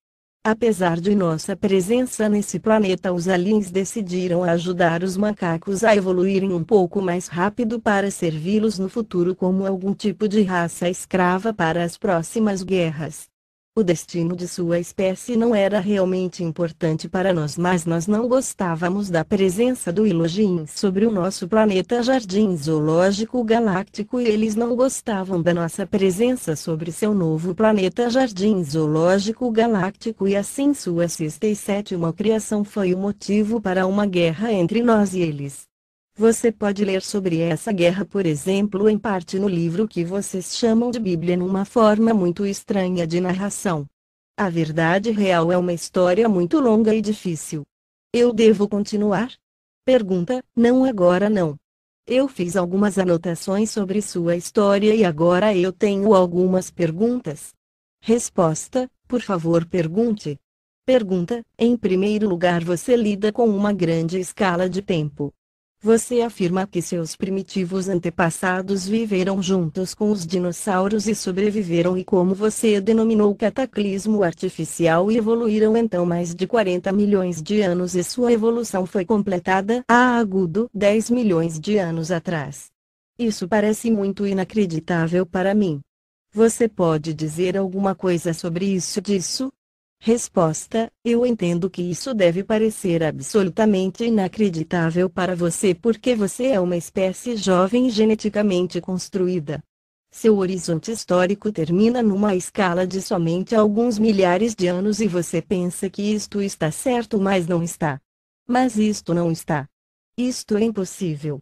Apesar de nossa presença nesse planeta os aliens decidiram ajudar os macacos a evoluírem um pouco mais rápido para servi-los no futuro como algum tipo de raça escrava para as próximas guerras. O destino de sua espécie não era realmente importante para nós, mas nós não gostávamos da presença do Elohim sobre o nosso planeta Jardim Zoológico Galáctico e eles não gostavam da nossa presença sobre seu novo planeta Jardim Zoológico Galáctico e assim sua sexta e sétima criação foi o motivo para uma guerra entre nós e eles. Você pode ler sobre essa guerra, por exemplo, em parte no livro que vocês chamam de Bíblia numa forma muito estranha de narração. A verdade real é uma história muito longa e difícil. Eu devo continuar? Pergunta, não agora não. Eu fiz algumas anotações sobre sua história e agora eu tenho algumas perguntas. Resposta: por favor, pergunte. Pergunta: em primeiro lugar, você lida com uma grande escala de tempo. Você afirma que seus primitivos antepassados viveram juntos com os dinossauros e sobreviveram, e como você denominou cataclismo artificial, e evoluíram então mais de 40 milhões de anos, e sua evolução foi completada há 10 milhões de anos atrás. Isso parece muito inacreditável para mim. Você pode dizer alguma coisa sobre disso? Resposta: eu entendo que isso deve parecer absolutamente inacreditável para você porque você é uma espécie jovem geneticamente construída. Seu horizonte histórico termina numa escala de somente alguns milhares de anos e você pensa que isto está certo, mas não está. Mas isto não está. Isto é impossível.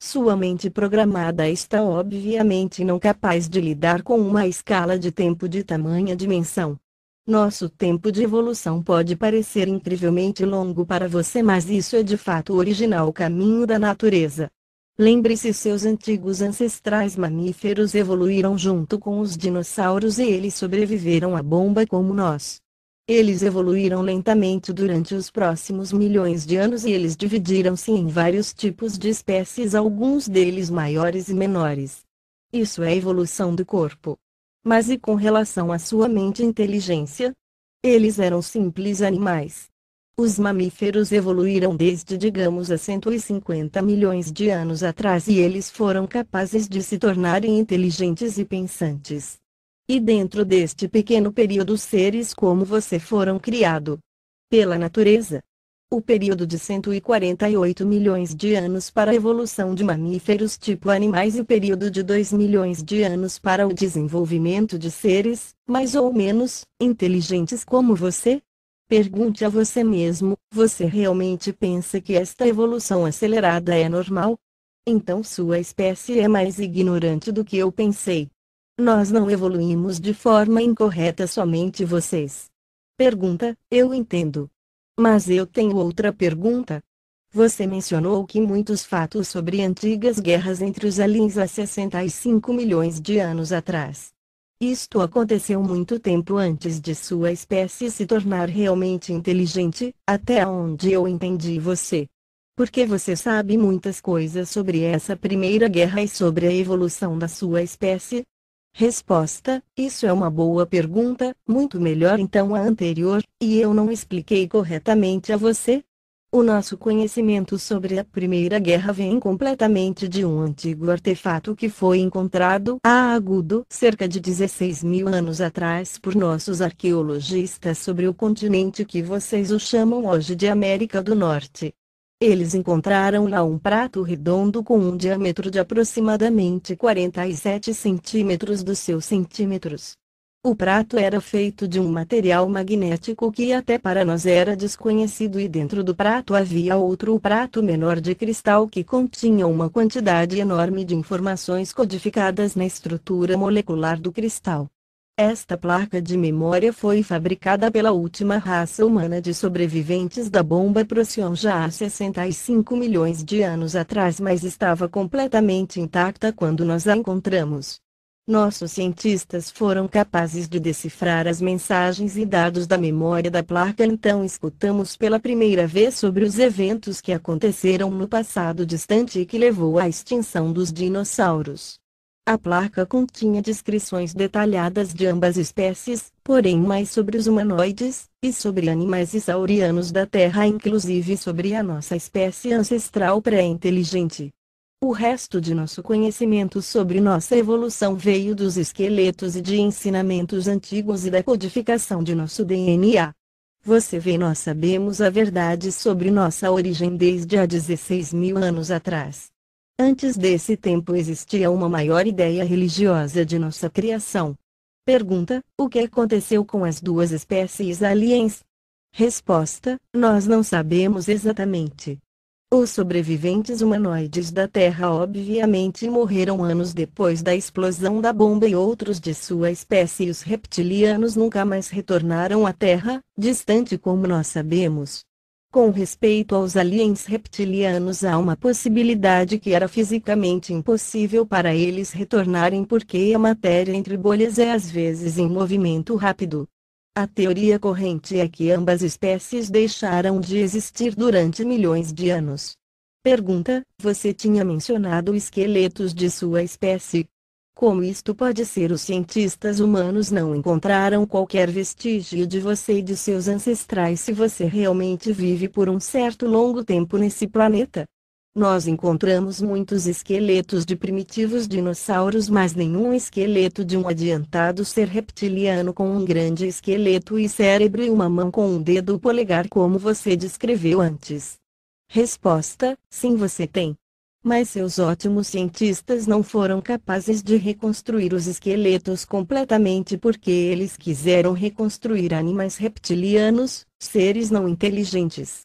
Sua mente programada está obviamente não capaz de lidar com uma escala de tempo de tamanha dimensão. Nosso tempo de evolução pode parecer incrivelmente longo para você, mas isso é de fato o original caminho da natureza. Lembre-se, seus antigos ancestrais mamíferos evoluíram junto com os dinossauros e eles sobreviveram à bomba como nós. Eles evoluíram lentamente durante os próximos milhões de anos e eles dividiram-se em vários tipos de espécies, alguns deles maiores e menores. Isso é a evolução do corpo. Mas e com relação à sua mente e inteligência? Eles eram simples animais. Os mamíferos evoluíram desde, digamos, há 150 milhões de anos atrás e eles foram capazes de se tornarem inteligentes e pensantes. E dentro deste pequeno período, seres como você foram criados pela natureza. O período de 148 milhões de anos para a evolução de mamíferos tipo animais e o período de 2 milhões de anos para o desenvolvimento de seres, mais ou menos, inteligentes como você? Pergunte a você mesmo: você realmente pensa que esta evolução acelerada é normal? Então sua espécie é mais ignorante do que eu pensei. Nós não evoluímos de forma incorreta, somente vocês. Pergunta: eu entendo. Mas eu tenho outra pergunta. Você mencionou que muitos fatos sobre antigas guerras entre os aliens há 65 milhões de anos atrás. Isto aconteceu muito tempo antes de sua espécie se tornar realmente inteligente, até onde eu entendi você. Porque você sabe muitas coisas sobre essa primeira guerra e sobre a evolução da sua espécie? Resposta: isso é uma boa pergunta, muito melhor então a anterior, e eu não expliquei corretamente a você? O nosso conhecimento sobre a Primeira Guerra vem completamente de um antigo artefato que foi encontrado há cerca de 16 mil anos atrás por nossos arqueologistas sobre o continente que vocês o chamam hoje de América do Norte. Eles encontraram lá um prato redondo com um diâmetro de aproximadamente 47 centímetros dos seus centímetros. O prato era feito de um material magnético que até para nós era desconhecido, e dentro do prato havia outro prato menor de cristal que continha uma quantidade enorme de informações codificadas na estrutura molecular do cristal. Esta placa de memória foi fabricada pela última raça humana de sobreviventes da bomba Procyon já há 65 milhões de anos atrás, mas estava completamente intacta quando nós a encontramos. Nossos cientistas foram capazes de decifrar as mensagens e dados da memória da placa, então escutamos pela primeira vez sobre os eventos que aconteceram no passado distante e que levou à extinção dos dinossauros. A placa continha descrições detalhadas de ambas espécies, porém mais sobre os humanoides, e sobre animais saurianos da Terra, inclusive sobre a nossa espécie ancestral pré-inteligente. O resto de nosso conhecimento sobre nossa evolução veio dos esqueletos e de ensinamentos antigos e da codificação de nosso DNA. Você vê, nós sabemos a verdade sobre nossa origem desde há 16 mil anos atrás. Antes desse tempo existia uma maior ideia religiosa de nossa criação. Pergunta: o que aconteceu com as duas espécies aliens? Resposta: nós não sabemos exatamente. Os sobreviventes humanoides da Terra obviamente morreram anos depois da explosão da bomba e outros de sua espécie, e os reptilianos nunca mais retornaram à Terra, distante como nós sabemos. Com respeito aos aliens reptilianos, há uma possibilidade que era fisicamente impossível para eles retornarem porque a matéria entre bolhas é às vezes em movimento rápido. A teoria corrente é que ambas espécies deixaram de existir durante milhões de anos. Pergunta: você tinha mencionado esqueletos de sua espécie. Como isto pode ser? Os cientistas humanos não encontraram qualquer vestígio de você e de seus ancestrais se você realmente vive por um certo longo tempo nesse planeta. Nós encontramos muitos esqueletos de primitivos dinossauros, mas nenhum esqueleto de um adiantado ser reptiliano com um grande esqueleto e cérebro e uma mão com um dedo polegar como você descreveu antes. Resposta: sim, você tem. Mas seus ótimos cientistas não foram capazes de reconstruir os esqueletos completamente porque eles quiseram reconstruir animais reptilianos, seres não inteligentes.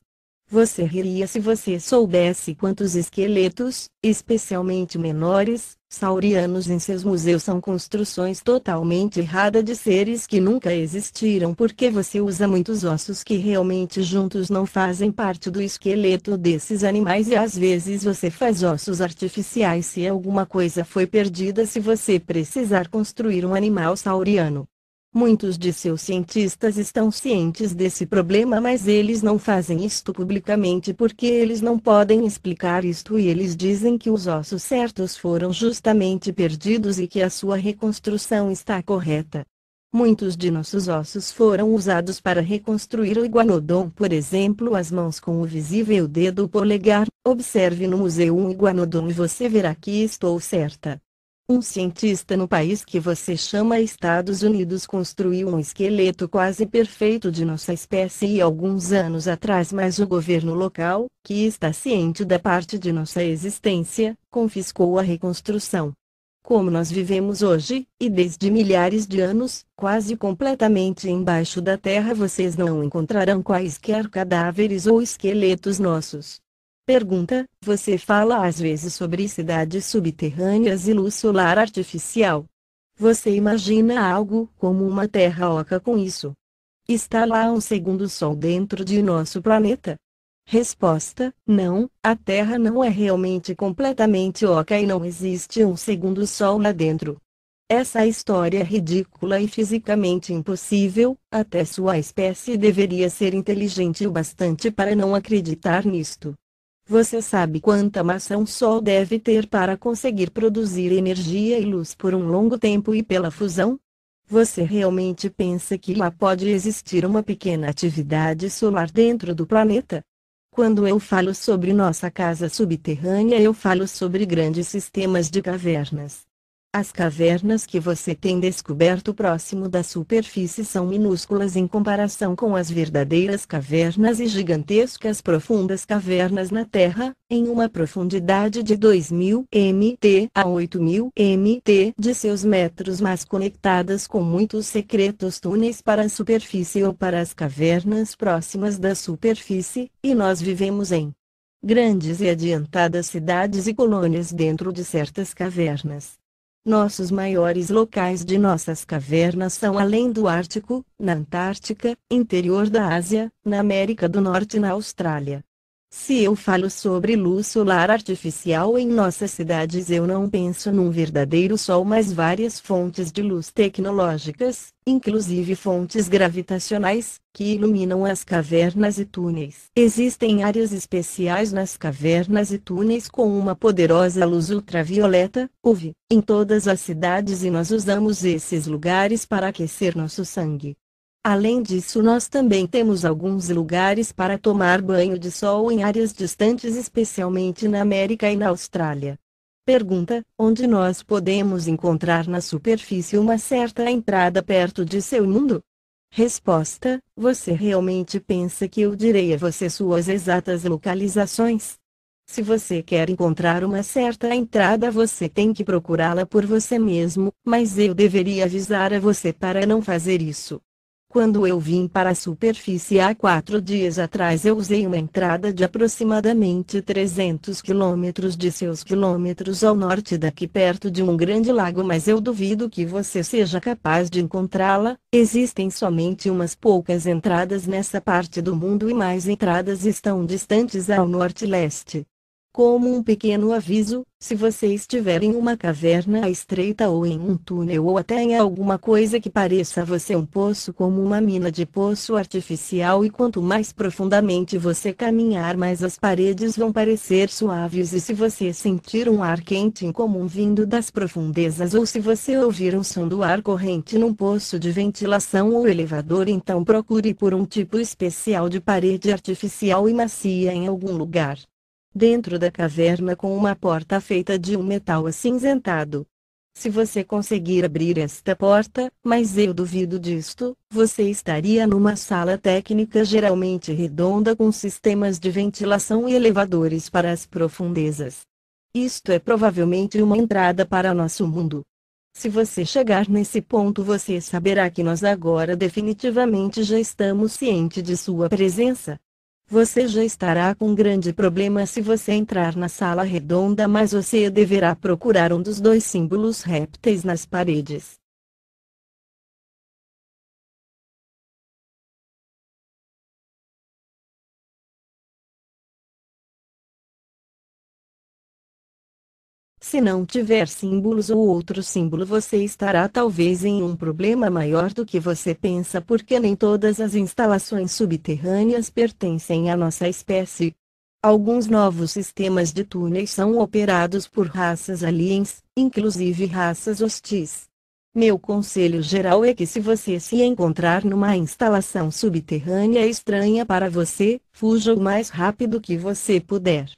Você riria se você soubesse quantos esqueletos, especialmente menores, saurianos em seus museus são construções totalmente erradas de seres que nunca existiram porque você usa muitos ossos que realmente juntos não fazem parte do esqueleto desses animais e às vezes você faz ossos artificiais se alguma coisa foi perdida se você precisar construir um animal sauriano. Muitos de seus cientistas estão cientes desse problema, mas eles não fazem isto publicamente porque eles não podem explicar isto e eles dizem que os ossos certos foram justamente perdidos e que a sua reconstrução está correta. Muitos de nossos ossos foram usados para reconstruir o iguanodon, por exemplo, as mãos com o visível dedo polegar. Observe no museu um iguanodon e você verá que estou certa. Um cientista no país que você chama Estados Unidos construiu um esqueleto quase perfeito de nossa espécie alguns anos atrás, mas o governo local, que está ciente da parte de nossa existência, confiscou a reconstrução. Como nós vivemos hoje, e desde milhares de anos, quase completamente embaixo da terra, vocês não encontrarão quaisquer cadáveres ou esqueletos nossos. Pergunta: você fala às vezes sobre cidades subterrâneas e luz solar artificial. Você imagina algo como uma terra oca com isso? Está lá um segundo sol dentro de nosso planeta? Resposta: não, a Terra não é realmente completamente oca e não existe um segundo sol lá dentro. Essa história é ridícula e fisicamente impossível, até sua espécie deveria ser inteligente o bastante para não acreditar nisto. Você sabe quanta massa um Sol deve ter para conseguir produzir energia e luz por um longo tempo e pela fusão? Você realmente pensa que lá pode existir uma pequena atividade solar dentro do planeta? Quando eu falo sobre nossa casa subterrânea, eu falo sobre grandes sistemas de cavernas. As cavernas que você tem descoberto próximo da superfície são minúsculas em comparação com as verdadeiras cavernas e gigantescas profundas cavernas na Terra, em uma profundidade de 2.000 mt a 8.000 mt de seus metros, mas conectadas com muitos secretos túneis para a superfície ou para as cavernas próximas da superfície, e nós vivemos em grandes e adiantadas cidades e colônias dentro de certas cavernas. Nossos maiores locais de nossas cavernas são além do Ártico, na Antártica, interior da Ásia, na América do Norte e na Austrália. Se eu falo sobre luz solar artificial em nossas cidades, eu não penso num verdadeiro sol, mas várias fontes de luz tecnológicas, inclusive fontes gravitacionais, que iluminam as cavernas e túneis. Existem áreas especiais nas cavernas e túneis com uma poderosa luz ultravioleta, UV, em todas as cidades, e nós usamos esses lugares para aquecer nosso sangue. Além disso, nós também temos alguns lugares para tomar banho de sol em áreas distantes, especialmente na América e na Austrália. Pergunta: onde nós podemos encontrar na superfície uma certa entrada perto de seu mundo? Resposta: você realmente pensa que eu direi a você suas exatas localizações? Se você quer encontrar uma certa entrada, você tem que procurá-la por você mesmo, mas eu deveria avisar a você para não fazer isso. Quando eu vim para a superfície há 4 dias atrás, eu usei uma entrada de aproximadamente 300 quilômetros de seus quilômetros ao norte daqui, perto de um grande lago, mas eu duvido que você seja capaz de encontrá-la. Existem somente umas poucas entradas nessa parte do mundo e mais entradas estão distantes ao norte e leste. Como um pequeno aviso, se você estiver em uma caverna estreita ou em um túnel ou até em alguma coisa que pareça a você um poço, como uma mina de poço artificial, e quanto mais profundamente você caminhar, mais as paredes vão parecer suaves, e se você sentir um ar quente incomum vindo das profundezas, ou se você ouvir um som do ar corrente num poço de ventilação ou elevador, então procure por um tipo especial de parede artificial e macia em algum lugar dentro da caverna com uma porta feita de um metal acinzentado. Se você conseguir abrir esta porta, mas eu duvido disto, você estaria numa sala técnica geralmente redonda com sistemas de ventilação e elevadores para as profundezas. Isto é provavelmente uma entrada para nosso mundo. Se você chegar nesse ponto, você saberá que nós agora definitivamente já estamos cientes de sua presença. Você já estará com um grande problema se você entrar na sala redonda, mas você deverá procurar um dos 2 símbolos répteis nas paredes. Se não tiver símbolos ou outro símbolo, você estará talvez em um problema maior do que você pensa, porque nem todas as instalações subterrâneas pertencem à nossa espécie. Alguns novos sistemas de túneis são operados por raças aliens, inclusive raças hostis. Meu conselho geral é que, se você se encontrar numa instalação subterrânea estranha para você, fuja o mais rápido que você puder.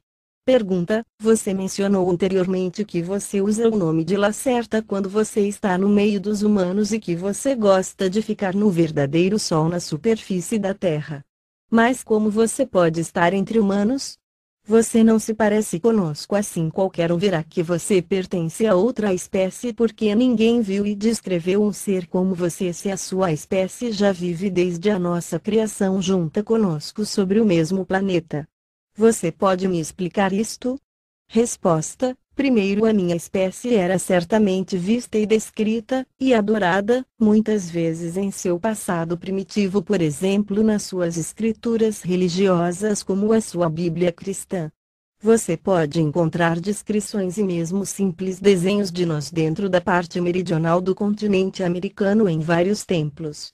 Pergunta: você mencionou anteriormente que você usa o nome de Lacerta quando você está no meio dos humanos e que você gosta de ficar no verdadeiro sol na superfície da Terra. Mas como você pode estar entre humanos? Você não se parece conosco, assim qualquer um verá que você pertence a outra espécie, porque ninguém viu e descreveu um ser como você se a sua espécie já vive desde a nossa criação junta conosco sobre o mesmo planeta. Você pode me explicar isto? Resposta: primeiro, a minha espécie era certamente vista e descrita, e adorada, muitas vezes em seu passado primitivo, por exemplo nas suas escrituras religiosas como a sua Bíblia cristã. Você pode encontrar descrições e mesmo simples desenhos de nós dentro da parte meridional do continente americano em vários templos.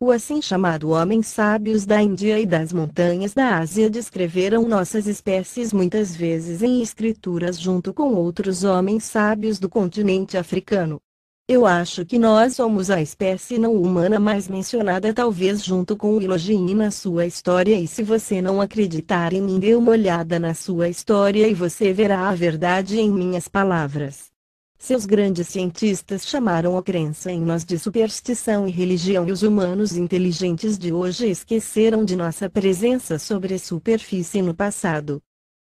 O assim chamado homens sábios da Índia e das montanhas da Ásia descreveram nossas espécies muitas vezes em escrituras junto com outros homens sábios do continente africano. Eu acho que nós somos a espécie não humana mais mencionada, talvez junto com o Elohim na sua história, e se você não acreditar em mim, dê uma olhada na sua história e você verá a verdade em minhas palavras. Seus grandes cientistas chamaram a crença em nós de superstição e religião, e os humanos inteligentes de hoje esqueceram de nossa presença sobre a superfície no passado.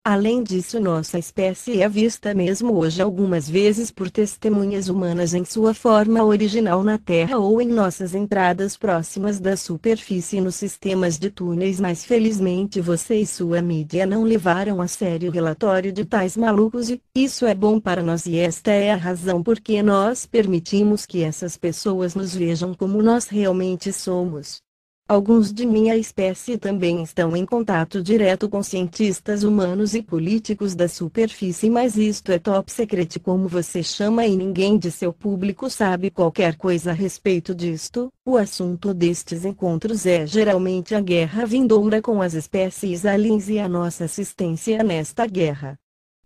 Além disso, nossa espécie é vista mesmo hoje algumas vezes por testemunhas humanas em sua forma original na Terra ou em nossas entradas próximas da superfície nos sistemas de túneis, mas felizmente você e sua mídia não levaram a sério o relatório de tais malucos, e isso é bom para nós, e esta é a razão por que nós permitimos que essas pessoas nos vejam como nós realmente somos. Alguns de minha espécie também estão em contato direto com cientistas humanos e políticos da superfície, mas isto é top secret, como você chama, e ninguém de seu público sabe qualquer coisa a respeito disto. O assunto destes encontros é geralmente a guerra vindoura com as espécies aliens e a nossa assistência nesta guerra.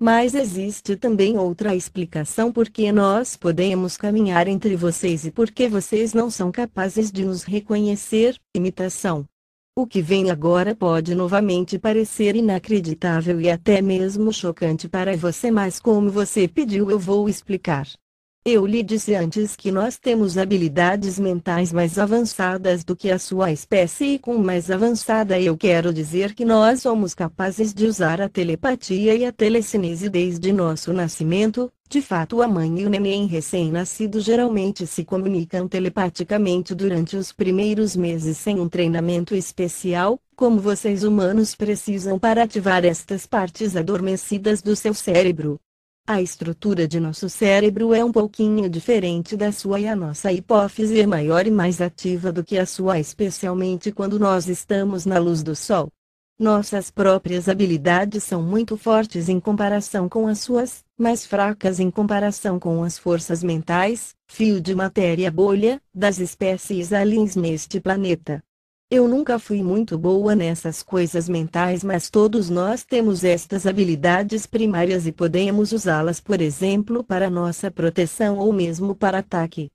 Mas existe também outra explicação por que nós podemos caminhar entre vocês e por que vocês não são capazes de nos reconhecer: imitação. O que vem agora pode novamente parecer inacreditável e até mesmo chocante para você, mas como você pediu, eu vou explicar. Eu lhe disse antes que nós temos habilidades mentais mais avançadas do que a sua espécie, e com mais avançada eu quero dizer que nós somos capazes de usar a telepatia e a telecinese desde nosso nascimento. De fato, a mãe e o neném recém-nascido geralmente se comunicam telepaticamente durante os primeiros meses sem um treinamento especial, como vocês humanos precisam para ativar estas partes adormecidas do seu cérebro. A estrutura de nosso cérebro é um pouquinho diferente da sua e a nossa hipófise é maior e mais ativa do que a sua, especialmente quando nós estamos na luz do sol. Nossas próprias habilidades são muito fortes em comparação com as suas, mas fracas em comparação com as forças mentais, fio de matéria bolha, das espécies aliens neste planeta. Eu nunca fui muito boa nessas coisas mentais, mas todos nós temos estas habilidades primárias e podemos usá-las, por exemplo, para nossa proteção ou mesmo para ataque.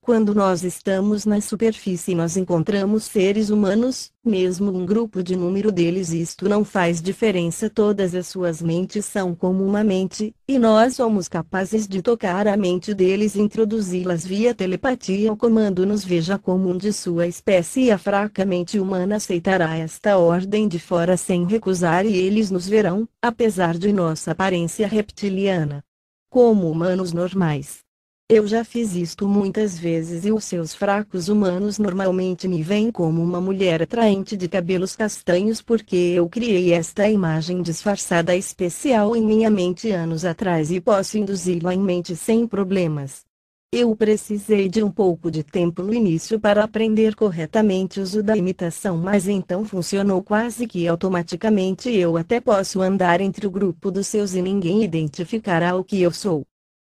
Quando nós estamos na superfície, nós encontramos seres humanos, mesmo um grupo de número deles, e isto não faz diferença, todas as suas mentes são como uma mente, e nós somos capazes de tocar a mente deles e introduzi-las via telepatia ao comando-nos. Veja como um de sua espécie, a fraca mente humana, aceitará esta ordem de fora sem recusar, e eles nos verão, apesar de nossa aparência reptiliana, como humanos normais. Eu já fiz isto muitas vezes, e os seus fracos humanos normalmente me veem como uma mulher atraente de cabelos castanhos, porque eu criei esta imagem disfarçada especial em minha mente anos atrás e posso induzi-lo em mente sem problemas. Eu precisei de um pouco de tempo no início para aprender corretamente o uso da imitação, mas então funcionou quase que automaticamente. Eu até posso andar entre o grupo dos seus e ninguém identificará o que eu sou.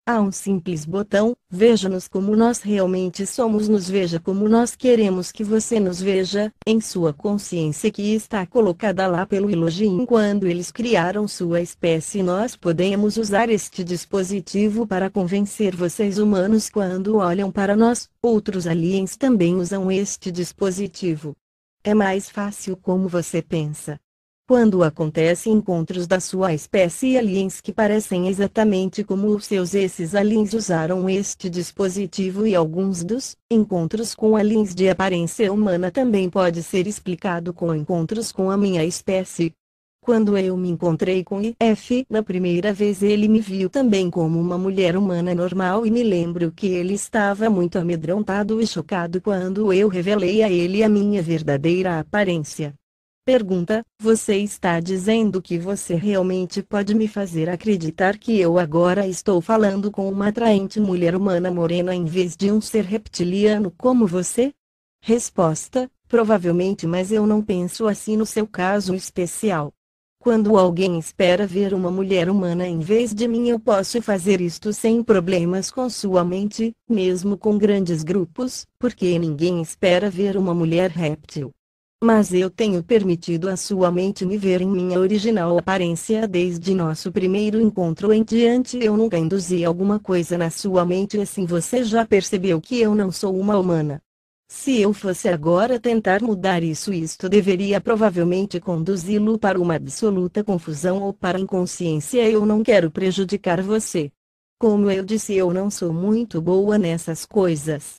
Há um simples botão: veja-nos como nós realmente somos, nos veja como nós queremos que você nos veja, em sua consciência que está colocada lá pelo Elohim. Quando eles criaram sua espécie, nós podemos usar este dispositivo para convencer vocês humanos. Quando olham para nós, outros aliens também usam este dispositivo. É mais fácil como você pensa. Quando acontecem encontros da sua espécie e aliens que parecem exatamente como os seus, esses aliens usaram este dispositivo, e alguns dos encontros com aliens de aparência humana também pode ser explicado com encontros com a minha espécie. Quando eu me encontrei com IF na primeira vez, ele me viu também como uma mulher humana normal, e me lembro que ele estava muito amedrontado e chocado quando eu revelei a ele a minha verdadeira aparência. Pergunta: você está dizendo que você realmente pode me fazer acreditar que eu agora estou falando com uma atraente mulher humana morena em vez de um ser reptiliano como você? Resposta: provavelmente, mas eu não penso assim no seu caso especial. Quando alguém espera ver uma mulher humana em vez de mim, eu posso fazer isto sem problemas com sua mente, mesmo com grandes grupos, porque ninguém espera ver uma mulher réptil. Mas eu tenho permitido a sua mente me ver em minha original aparência desde nosso primeiro encontro em diante. Eu nunca induzi alguma coisa na sua mente, assim você já percebeu que eu não sou uma humana. Se eu fosse agora tentar mudar isso, isto deveria provavelmente conduzi-lo para uma absoluta confusão ou para a inconsciência. Eu não quero prejudicar você. Como eu disse, eu não sou muito boa nessas coisas.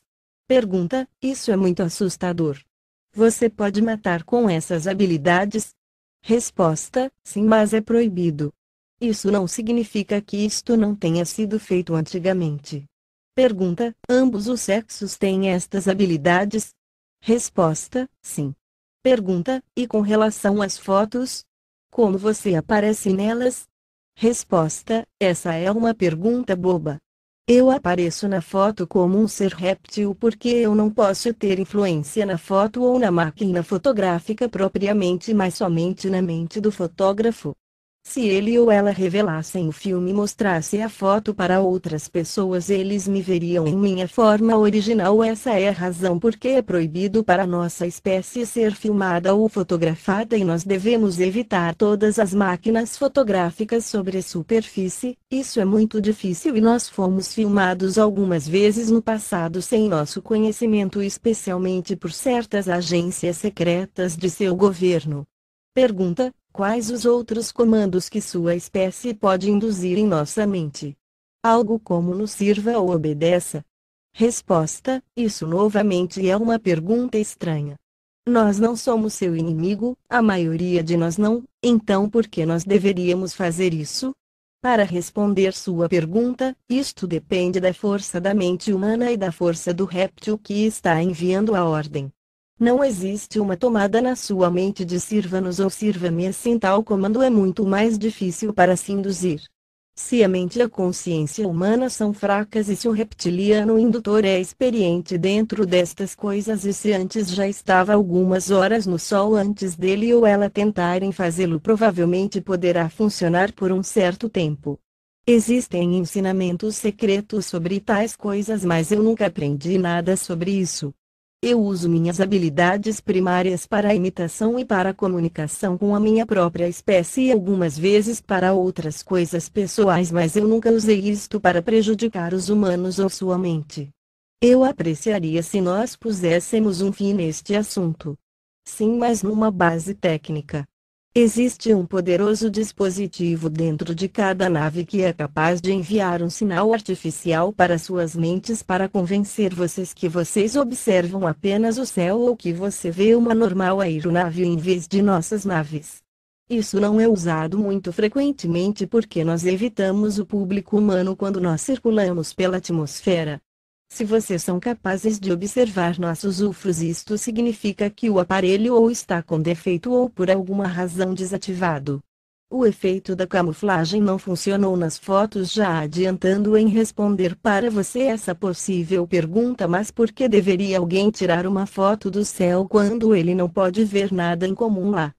Pergunta: isso é muito assustador. Você pode matar com essas habilidades? Resposta: sim, mas é proibido. Isso não significa que isto não tenha sido feito antigamente. Pergunta: ambos os sexos têm estas habilidades? Resposta: sim. Pergunta: e com relação às fotos? Como você aparece nelas? Resposta: essa é uma pergunta boba. Eu apareço na foto como um ser réptil porque eu não posso ter influência na foto ou na máquina fotográfica propriamente, mas somente na mente do fotógrafo. Se ele ou ela revelassem o filme e mostrasse a foto para outras pessoas, eles me veriam em minha forma original. Essa é a razão porque é proibido para nossa espécie ser filmada ou fotografada, e nós devemos evitar todas as máquinas fotográficas sobre a superfície. Isso é muito difícil e nós fomos filmados algumas vezes no passado sem nosso conhecimento, especialmente por certas agências secretas de seu governo. Pergunta: quais os outros comandos que sua espécie pode induzir em nossa mente? Algo como nos sirva ou obedeça? Resposta: isso novamente é uma pergunta estranha. Nós não somos seu inimigo, a maioria de nós não, então por que nós deveríamos fazer isso? Para responder sua pergunta, isto depende da força da mente humana e da força do réptil que está enviando a ordem. Não existe uma tomada na sua mente de sirva-nos ou sirva-me assim, tal comando é muito mais difícil para se induzir. Se a mente e a consciência humana são fracas e se o reptiliano indutor é experiente dentro destas coisas e se antes já estava algumas horas no sol antes dele ou ela tentarem fazê-lo, provavelmente poderá funcionar por um certo tempo. Existem ensinamentos secretos sobre tais coisas, mas eu nunca aprendi nada sobre isso. Eu uso minhas habilidades primárias para a imitação e para a comunicação com a minha própria espécie e algumas vezes para outras coisas pessoais, mas eu nunca usei isto para prejudicar os humanos ou sua mente. Eu apreciaria se nós puséssemos um fim neste assunto. Sim, mas numa base técnica. Existe um poderoso dispositivo dentro de cada nave que é capaz de enviar um sinal artificial para suas mentes para convencer vocês que vocês observam apenas o céu ou que você vê uma normal aeronave em vez de nossas naves. Isso não é usado muito frequentemente porque nós evitamos o público humano quando nós circulamos pela atmosfera. Se vocês são capazes de observar nossos UFOs, isto significa que o aparelho ou está com defeito ou por alguma razão desativado. O efeito da camuflagem não funcionou nas fotos, já adiantando em responder para você essa possível pergunta, mas por que deveria alguém tirar uma foto do céu quando ele não pode ver nada em comum lá?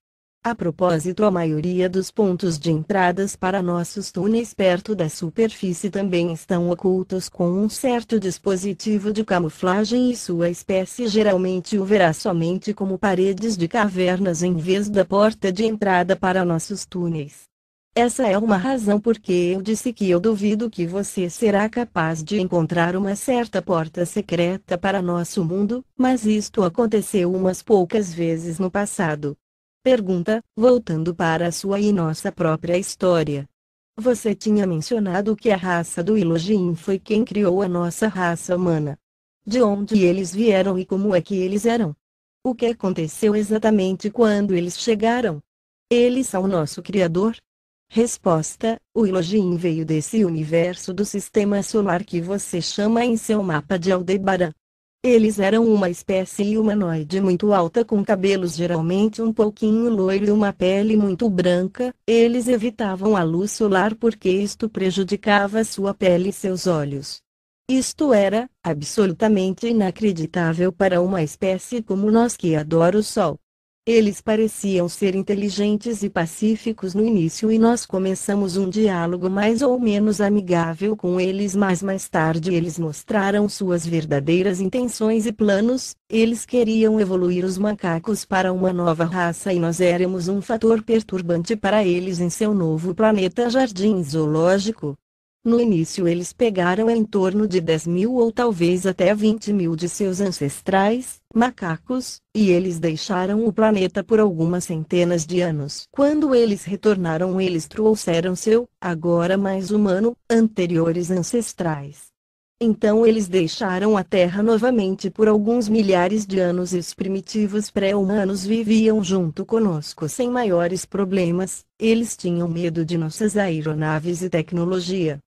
A propósito, a maioria dos pontos de entradas para nossos túneis perto da superfície também estão ocultos com um certo dispositivo de camuflagem e sua espécie geralmente o verá somente como paredes de cavernas em vez da porta de entrada para nossos túneis. Essa é uma razão porque eu disse que eu duvido que você será capaz de encontrar uma certa porta secreta para nosso mundo, mas isto aconteceu umas poucas vezes no passado. Pergunta, voltando para a sua e nossa própria história. Você tinha mencionado que a raça do Elohim foi quem criou a nossa raça humana. De onde eles vieram e como é que eles eram? O que aconteceu exatamente quando eles chegaram? Eles são o nosso Criador? Resposta: o Elohim veio desse universo do sistema solar que você chama em seu mapa de Aldebaran. Eles eram uma espécie humanoide muito alta com cabelos geralmente um pouquinho loiro e uma pele muito branca. Eles evitavam a luz solar porque isto prejudicava sua pele e seus olhos. Isto era absolutamente inacreditável para uma espécie como nós que adora o sol. Eles pareciam ser inteligentes e pacíficos no início e nós começamos um diálogo mais ou menos amigável com eles, mas mais tarde eles mostraram suas verdadeiras intenções e planos. Eles queriam evoluir os macacos para uma nova raça e nós éramos um fator perturbante para eles em seu novo planeta jardim zoológico. No início eles pegaram em torno de 10.000 ou talvez até 20.000 de seus ancestrais, macacos, e eles deixaram o planeta por algumas centenas de anos. Quando eles retornaram, eles trouxeram seu, agora mais humano, anteriores ancestrais. Então eles deixaram a Terra novamente por alguns milhares de anos e os primitivos pré-humanos viviam junto conosco sem maiores problemas. Eles tinham medo de nossas aeronaves e tecnologia.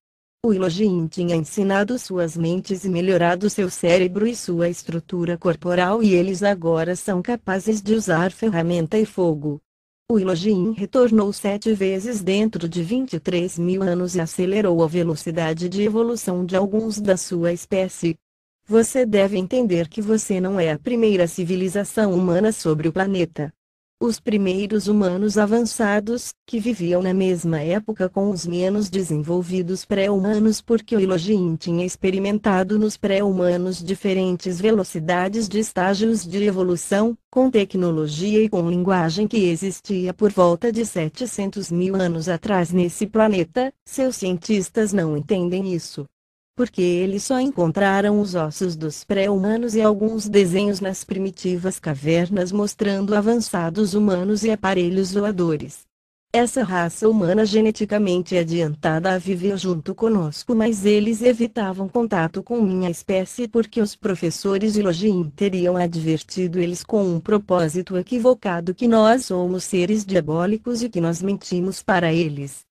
O Elohim tinha ensinado suas mentes e melhorado seu cérebro e sua estrutura corporal e eles agora são capazes de usar ferramenta e fogo. O Elohim retornou 7 vezes dentro de 23.000 anos e acelerou a velocidade de evolução de alguns da sua espécie. Você deve entender que você não é a primeira civilização humana sobre o planeta. Os primeiros humanos avançados, que viviam na mesma época com os menos desenvolvidos pré-humanos porque o Elohim tinha experimentado nos pré-humanos diferentes velocidades de estágios de evolução, com tecnologia e com linguagem que existia por volta de 700.000 anos atrás nesse planeta. Seus cientistas não entendem isso. Porque eles só encontraram os ossos dos pré-humanos e alguns desenhos nas primitivas cavernas mostrando avançados humanos e aparelhos voadores. Essa raça humana geneticamente adiantada viveu junto conosco, mas eles evitavam contato com minha espécie porque os professores de Login teriam advertido eles com um propósito equivocado que nós somos seres diabólicos e que nós mentimos para eles.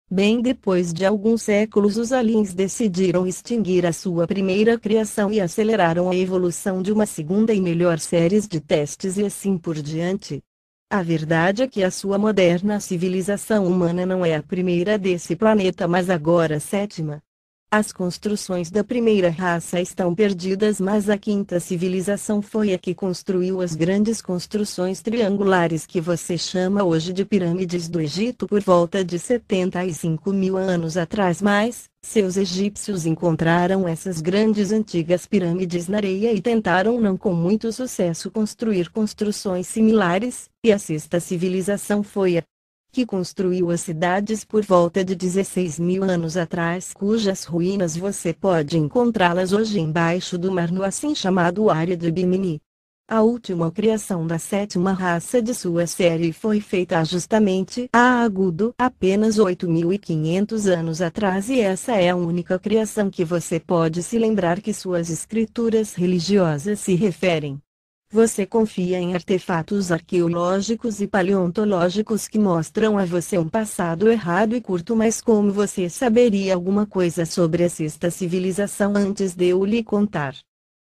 Bem depois de alguns séculos, os aliens decidiram extinguir a sua primeira criação e aceleraram a evolução de uma segunda e melhor série de testes e assim por diante. A verdade é que a sua moderna civilização humana não é a primeira desse planeta, mas agora a sétima. As construções da primeira raça estão perdidas, mas a quinta civilização foi a que construiu as grandes construções triangulares que você chama hoje de pirâmides do Egito por volta de 75 mil anos atrás. Mas, seus egípcios encontraram essas grandes antigas pirâmides na areia e tentaram não com muito sucesso construir construções similares, e a sexta civilização foi a que construiu as cidades por volta de 16 mil anos atrás, cujas ruínas você pode encontrá-las hoje embaixo do mar no assim chamado Área de Bimini. A última criação da sétima raça de sua série foi feita justamente a Agudo apenas 8.500 anos atrás, e essa é a única criação que você pode se lembrar que suas escrituras religiosas se referem. Você confia em artefatos arqueológicos e paleontológicos que mostram a você um passado errado e curto, mas como você saberia alguma coisa sobre a sexta civilização antes de eu lhe contar?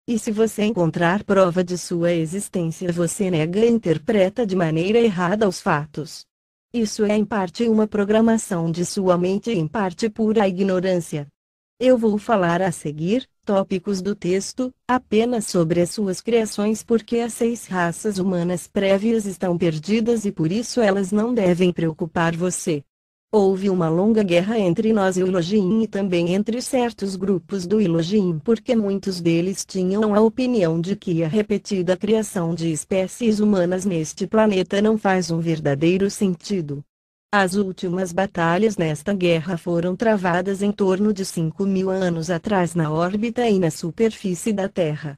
E se você encontrar prova de sua existência, você nega e interpreta de maneira errada os fatos. Isso é em parte uma programação de sua mente e em parte pura ignorância. Eu vou falar a seguir, tópicos do texto, apenas sobre as suas criações porque as 6 raças humanas prévias estão perdidas e por isso elas não devem preocupar você. Houve uma longa guerra entre nós e o Elohim e também entre certos grupos do Elohim porque muitos deles tinham a opinião de que a repetida criação de espécies humanas neste planeta não faz um verdadeiro sentido. As últimas batalhas nesta guerra foram travadas em torno de 5 mil anos atrás na órbita e na superfície da Terra.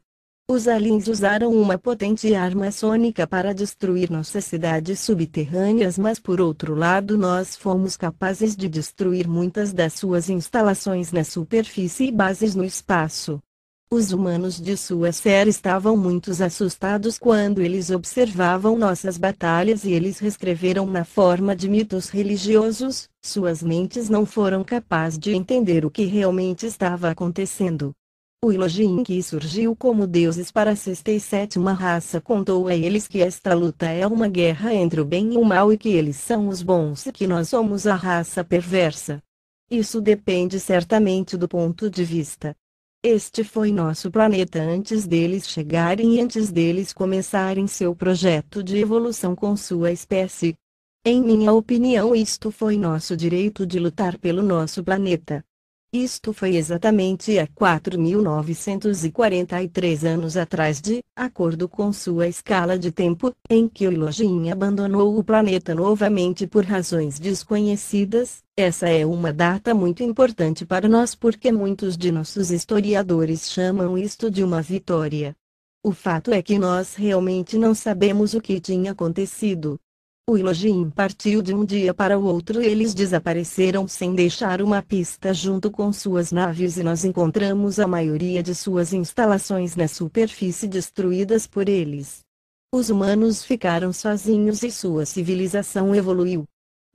Os aliens usaram uma potente arma sônica para destruir nossas cidades subterrâneas, mas por outro lado nós fomos capazes de destruir muitas das suas instalações na superfície e bases no espaço. Os humanos de sua série estavam muito assustados quando eles observavam nossas batalhas e eles reescreveram na forma de mitos religiosos. Suas mentes não foram capazes de entender o que realmente estava acontecendo. O Elohim, que surgiu como deuses para a sexta e sétima raça, contou a eles que esta luta é uma guerra entre o bem e o mal e que eles são os bons e que nós somos a raça perversa. Isso depende certamente do ponto de vista. Este foi nosso planeta antes deles chegarem e antes deles começarem seu projeto de evolução com sua espécie. Em minha opinião, isto foi nosso direito de lutar pelo nosso planeta. Isto foi exatamente há 4.943 anos atrás, de acordo com sua escala de tempo, em que o Elohim abandonou o planeta novamente por razões desconhecidas. Essa é uma data muito importante para nós porque muitos de nossos historiadores chamam isto de uma vitória. O fato é que nós realmente não sabemos o que tinha acontecido. O Elohim partiu de um dia para o outro e eles desapareceram sem deixar uma pista junto com suas naves e nós encontramos a maioria de suas instalações na superfície destruídas por eles. Os humanos ficaram sozinhos e sua civilização evoluiu.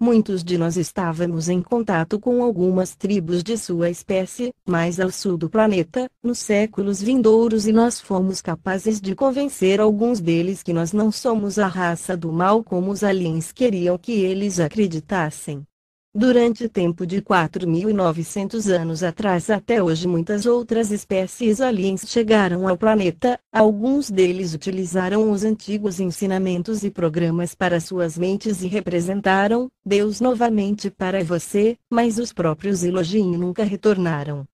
Muitos de nós estávamos em contato com algumas tribos de sua espécie, mais ao sul do planeta, nos séculos vindouros e nós fomos capazes de convencer alguns deles que nós não somos a raça do mal como os aliens queriam que eles acreditassem. Durante o tempo de 4.900 anos atrás até hoje muitas outras espécies aliens chegaram ao planeta, alguns deles utilizaram os antigos ensinamentos e programas para suas mentes e representaram Deus novamente para você, mas os próprios Elohim nunca retornaram.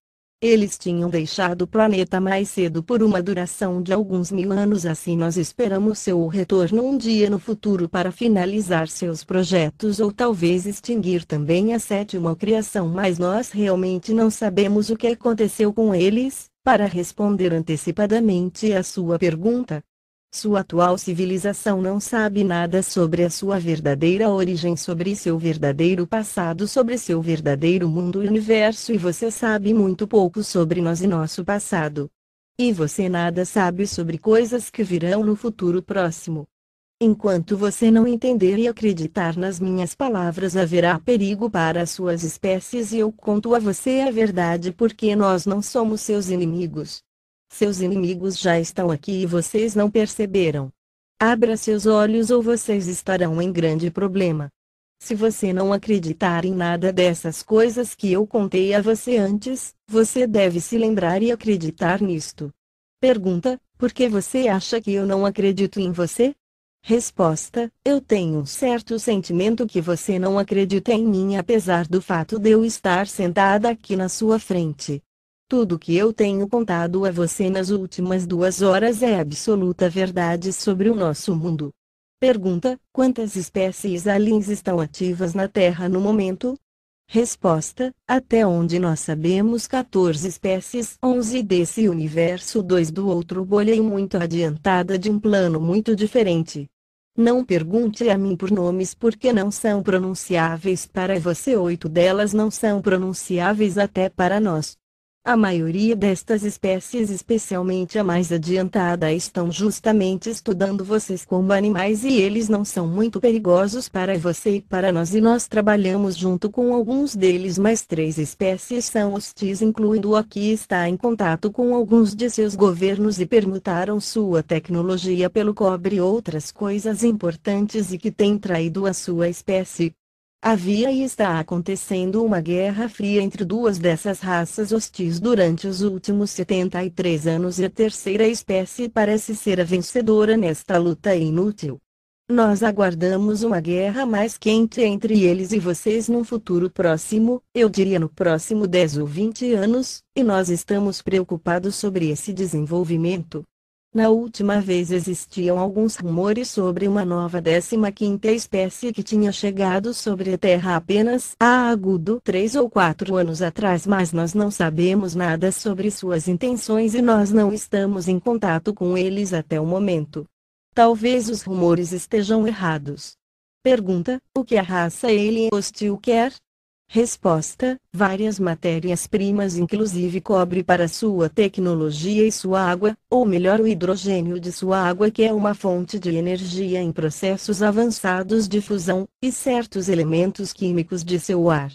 Eles tinham deixado o planeta mais cedo por uma duração de alguns mil anos, assim nós esperamos seu retorno um dia no futuro para finalizar seus projetos ou talvez extinguir também a sétima criação, mas nós realmente não sabemos o que aconteceu com eles. Para responder antecipadamente à sua pergunta, sua atual civilização não sabe nada sobre a sua verdadeira origem, sobre seu verdadeiro passado, sobre seu verdadeiro mundo e universo, e você sabe muito pouco sobre nós e nosso passado. E você nada sabe sobre coisas que virão no futuro próximo. Enquanto você não entender e acreditar nas minhas palavras, haverá perigo para as suas espécies, e eu conto a você a verdade porque nós não somos seus inimigos. Seus inimigos já estão aqui e vocês não perceberam. Abra seus olhos ou vocês estarão em grande problema. Se você não acreditar em nada dessas coisas que eu contei a você antes, você deve se lembrar e acreditar nisto. Pergunta: por que você acha que eu não acredito em você? Resposta: eu tenho um certo sentimento que você não acredita em mim, apesar do fato de eu estar sentada aqui na sua frente. Tudo que eu tenho contado a você nas últimas 2 horas é absoluta verdade sobre o nosso mundo. Pergunta: quantas espécies aliens estão ativas na Terra no momento? Resposta: até onde nós sabemos, 14 espécies, 11 desse universo, 2 do outro, bolha e muito adiantada de um plano muito diferente. Não pergunte a mim por nomes porque não são pronunciáveis para você, 8 delas não são pronunciáveis até para nós. A maioria destas espécies, especialmente a mais adiantada, estão justamente estudando vocês como animais, e eles não são muito perigosos para você e para nós, e nós trabalhamos junto com alguns deles, mas 3 espécies são hostis, incluindo a que está em contato com alguns de seus governos e permutaram sua tecnologia pelo cobre e outras coisas importantes e que têm traído a sua espécie. Havia e está acontecendo uma guerra fria entre 2 dessas raças hostis durante os últimos 73 anos, e a terceira espécie parece ser a vencedora nesta luta inútil. Nós aguardamos uma guerra mais quente entre eles e vocês num futuro próximo, eu diria no próximo 10 ou 20 anos, e nós estamos preocupados sobre esse desenvolvimento. Na última vez existiam alguns rumores sobre uma nova 15ª espécie que tinha chegado sobre a Terra apenas há 3 ou 4 anos atrás, mas nós não sabemos nada sobre suas intenções e nós não estamos em contato com eles até o momento. Talvez os rumores estejam errados. Pergunta: o que a raça alien hostil quer? Resposta: várias matérias-primas, inclusive cobre para sua tecnologia e sua água, ou melhor, o hidrogênio de sua água, que é uma fonte de energia em processos avançados de fusão, e certos elementos químicos de seu ar.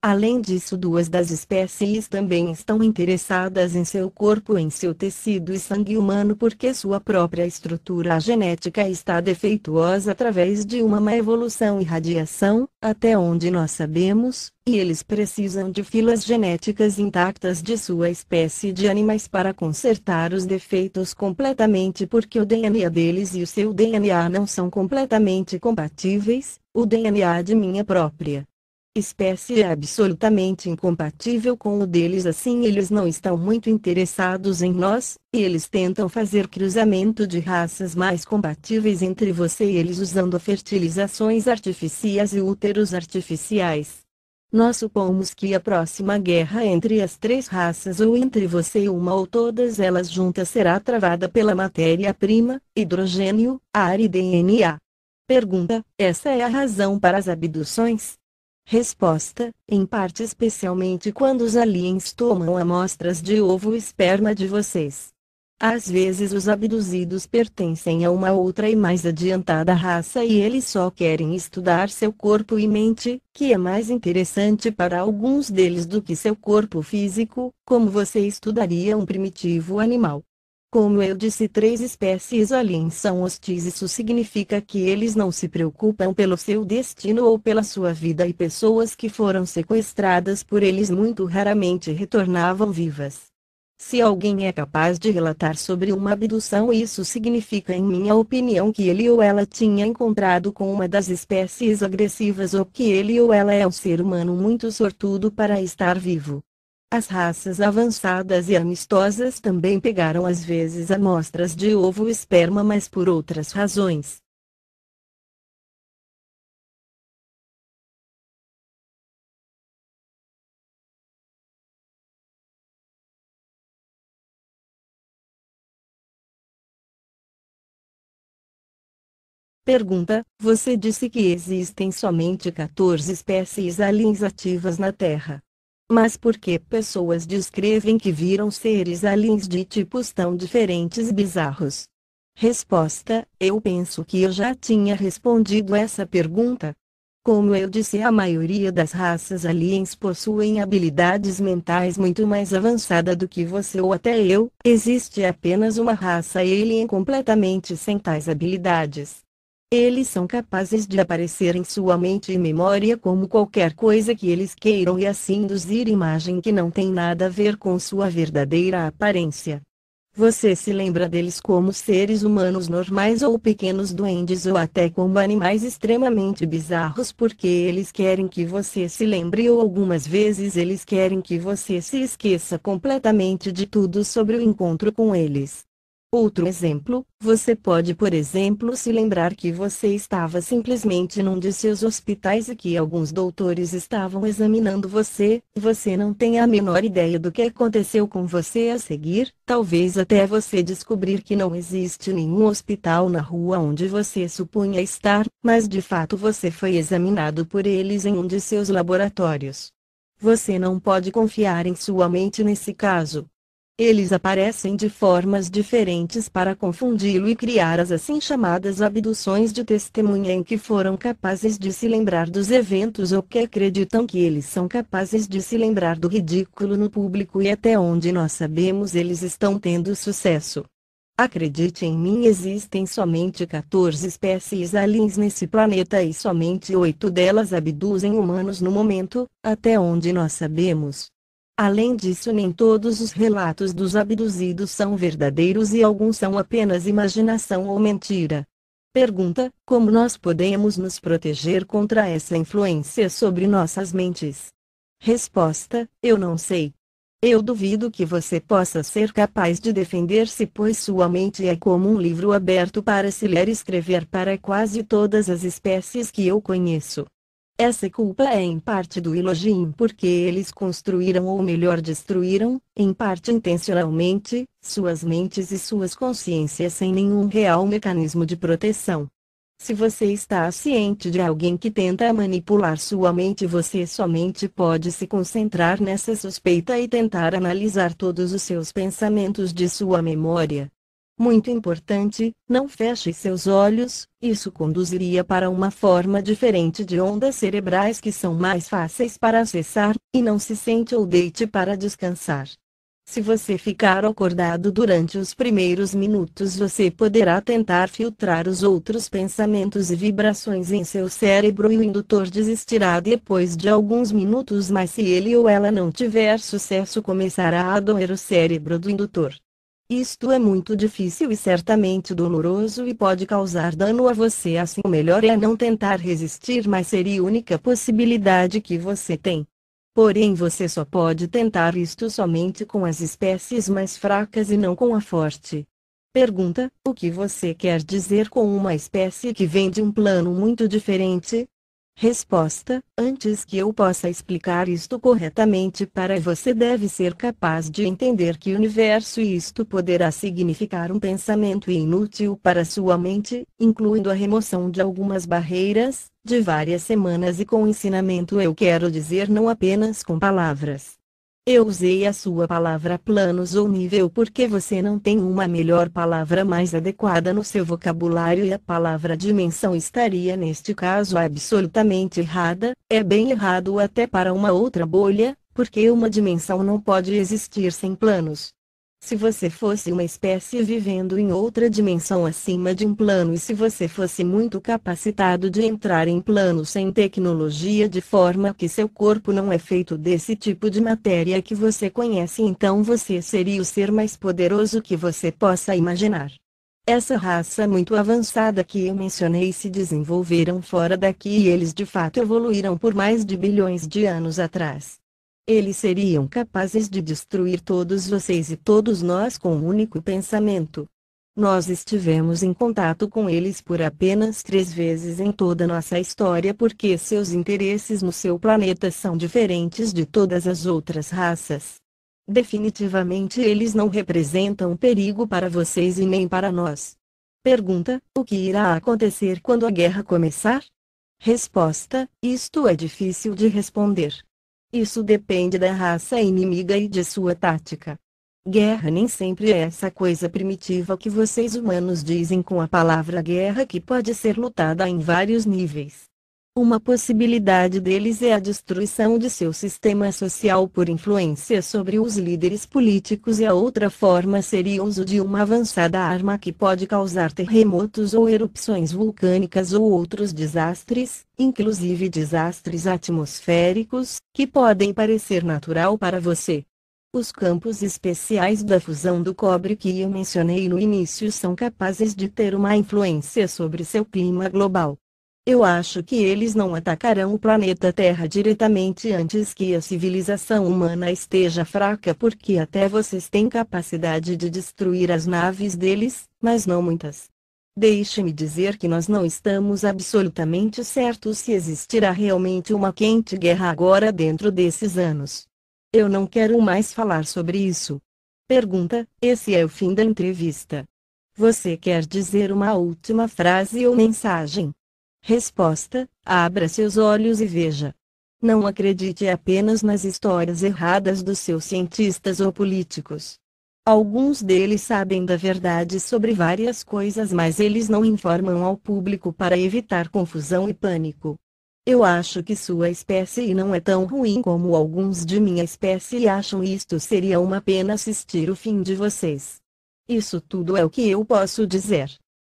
Além disso, 2 das espécies também estão interessadas em seu corpo, em seu tecido e sangue humano, porque sua própria estrutura genética está defeituosa através de uma má evolução e radiação, até onde nós sabemos, e eles precisam de filas genéticas intactas de sua espécie de animais para consertar os defeitos completamente, porque o DNA deles e o seu DNA não são completamente compatíveis. O DNA de minha própria espécie é absolutamente incompatível com o deles, assim eles não estão muito interessados em nós, e eles tentam fazer cruzamento de raças mais compatíveis entre você e eles usando fertilizações artificiais e úteros artificiais. Nós supomos que a próxima guerra entre as 3 raças, ou entre você e uma ou todas elas juntas, será travada pela matéria-prima, hidrogênio, ar e DNA. Pergunta: essa é a razão para as abduções? Resposta: em parte, especialmente quando os aliens tomam amostras de ovo e esperma de vocês. Às vezes os abduzidos pertencem a uma outra e mais adiantada raça e eles só querem estudar seu corpo e mente, que é mais interessante para alguns deles do que seu corpo físico, como você estudaria um primitivo animal. Como eu disse, 3 espécies aliens são hostis. Isso significa que eles não se preocupam pelo seu destino ou pela sua vida, e pessoas que foram sequestradas por eles muito raramente retornavam vivas. Se alguém é capaz de relatar sobre uma abdução, isso significa, em minha opinião, que ele ou ela tinha encontrado com uma das espécies agressivas, ou que ele ou ela é um ser humano muito sortudo para estar vivo. As raças avançadas e amistosas também pegaram às vezes amostras de ovo e esperma, mas por outras razões. Pergunta: você disse que existem somente 14 espécies aliens ativas na Terra. Mas por que pessoas descrevem que viram seres aliens de tipos tão diferentes e bizarros? Resposta: eu penso que eu já tinha respondido essa pergunta. Como eu disse, a maioria das raças aliens possuem habilidades mentais muito mais avançadas do que você ou até eu. Existe apenas uma raça alien completamente sem tais habilidades. Eles são capazes de aparecer em sua mente e memória como qualquer coisa que eles queiram e assim induzir imagem que não tem nada a ver com sua verdadeira aparência. Você se lembra deles como seres humanos normais ou pequenos duendes ou até como animais extremamente bizarros porque eles querem que você se lembre ou algumas vezes eles querem que você se esqueça completamente de tudo sobre o encontro com eles. Outro exemplo, você pode por exemplo se lembrar que você estava simplesmente num de seus hospitais e que alguns doutores estavam examinando você, e você não tem a menor ideia do que aconteceu com você a seguir, talvez até você descobrir que não existe nenhum hospital na rua onde você supunha estar, mas de fato você foi examinado por eles em um de seus laboratórios. Você não pode confiar em sua mente nesse caso. Eles aparecem de formas diferentes para confundi-lo e criar as assim chamadas abduções de testemunha em que foram capazes de se lembrar dos eventos ou que acreditam que eles são capazes de se lembrar do ridículo no público e até onde nós sabemos eles estão tendo sucesso. Acredite em mim, existem somente 14 espécies aliens nesse planeta e somente 8 delas abduzem humanos no momento, até onde nós sabemos. Além disso, nem todos os relatos dos abduzidos são verdadeiros e alguns são apenas imaginação ou mentira. Pergunta: como nós podemos nos proteger contra essa influência sobre nossas mentes? Resposta: eu não sei. Eu duvido que você possa ser capaz de defender-se, pois sua mente é como um livro aberto para se ler e escrever para quase todas as espécies que eu conheço. Essa culpa é em parte do Elohim porque eles construíram ou melhor destruíram, em parte intencionalmente, suas mentes e suas consciências sem nenhum real mecanismo de proteção. Se você está ciente de alguém que tenta manipular sua mente, você somente pode se concentrar nessa suspeita e tentar analisar todos os seus pensamentos de sua memória. Muito importante, não feche seus olhos, isso conduziria para uma forma diferente de ondas cerebrais que são mais fáceis para acessar, e não se sente ou deite para descansar. Se você ficar acordado durante os primeiros minutos, você poderá tentar filtrar os outros pensamentos e vibrações em seu cérebro e o indutor desistirá depois de alguns minutos, mas se ele ou ela não tiver sucesso, começará a doer o cérebro do indutor. Isto é muito difícil e certamente doloroso e pode causar dano a você, assim o melhor é não tentar resistir, mas seria a única possibilidade que você tem. Porém você só pode tentar isto somente com as espécies mais fracas e não com a forte. Pergunta: o que você quer dizer com uma espécie que vem de um plano muito diferente? Resposta: antes que eu possa explicar isto corretamente para você, deve ser capaz de entender que universo e isto poderá significar um pensamento inútil para sua mente, incluindo a remoção de algumas barreiras, de várias semanas e com ensinamento. Eu quero dizer não apenas com palavras. Eu usei a sua palavra planos ou nível porque você não tem uma melhor palavra mais adequada no seu vocabulário e a palavra dimensão estaria neste caso absolutamente errada, é bem errado até para uma outra bolha, porque uma dimensão não pode existir sem planos. Se você fosse uma espécie vivendo em outra dimensão acima de um plano e se você fosse muito capacitado de entrar em planos sem tecnologia de forma que seu corpo não é feito desse tipo de matéria que você conhece, então você seria o ser mais poderoso que você possa imaginar. Essa raça muito avançada que eu mencionei se desenvolveram fora daqui e eles de fato evoluíram por mais de bilhões de anos atrás. Eles seriam capazes de destruir todos vocês e todos nós com um único pensamento. Nós estivemos em contato com eles por apenas 3 vezes em toda nossa história porque seus interesses no seu planeta são diferentes de todas as outras raças. Definitivamente eles não representam perigo para vocês e nem para nós. Pergunta: o que irá acontecer quando a guerra começar? Resposta: isto é difícil de responder. Isso depende da raça inimiga e de sua tática. Guerra nem sempre é essa coisa primitiva que vocês humanos dizem com a palavra guerra, que pode ser lutada em vários níveis. Uma possibilidade deles é a destruição de seu sistema social por influência sobre os líderes políticos, e a outra forma seria o uso de uma avançada arma que pode causar terremotos ou erupções vulcânicas ou outros desastres, inclusive desastres atmosféricos, que podem parecer natural para você. Os campos especiais da fusão do cobre que eu mencionei no início são capazes de ter uma influência sobre seu clima global. Eu acho que eles não atacarão o planeta Terra diretamente antes que a civilização humana esteja fraca, porque até vocês têm capacidade de destruir as naves deles, mas não muitas. Deixe-me dizer que nós não estamos absolutamente certos se existirá realmente uma quente guerra agora dentro desses anos. Eu não quero mais falar sobre isso. Pergunta: esse é o fim da entrevista. Você quer dizer uma última frase ou mensagem? Resposta: abra seus olhos e veja. Não acredite apenas nas histórias erradas dos seus cientistas ou políticos. Alguns deles sabem da verdade sobre várias coisas, mas eles não informam ao público para evitar confusão e pânico. Eu acho que sua espécie não é tão ruim como alguns de minha espécie acham, e isto seria uma pena assistir o fim de vocês. Isso tudo é o que eu posso dizer.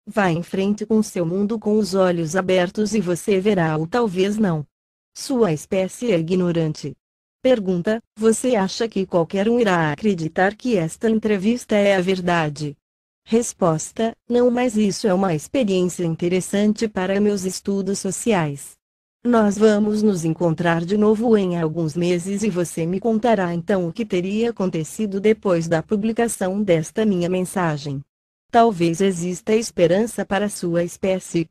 Vá em frente com seu mundo com os olhos abertos e você verá, ou talvez não. Sua espécie é ignorante. Pergunta: você acha que qualquer um irá acreditar que esta entrevista é a verdade? Resposta: não, mas isso é uma experiência interessante para meus estudos sociais. Nós vamos nos encontrar de novo em alguns meses e você me contará então o que teria acontecido depois da publicação desta minha mensagem. Talvez exista esperança para sua espécie.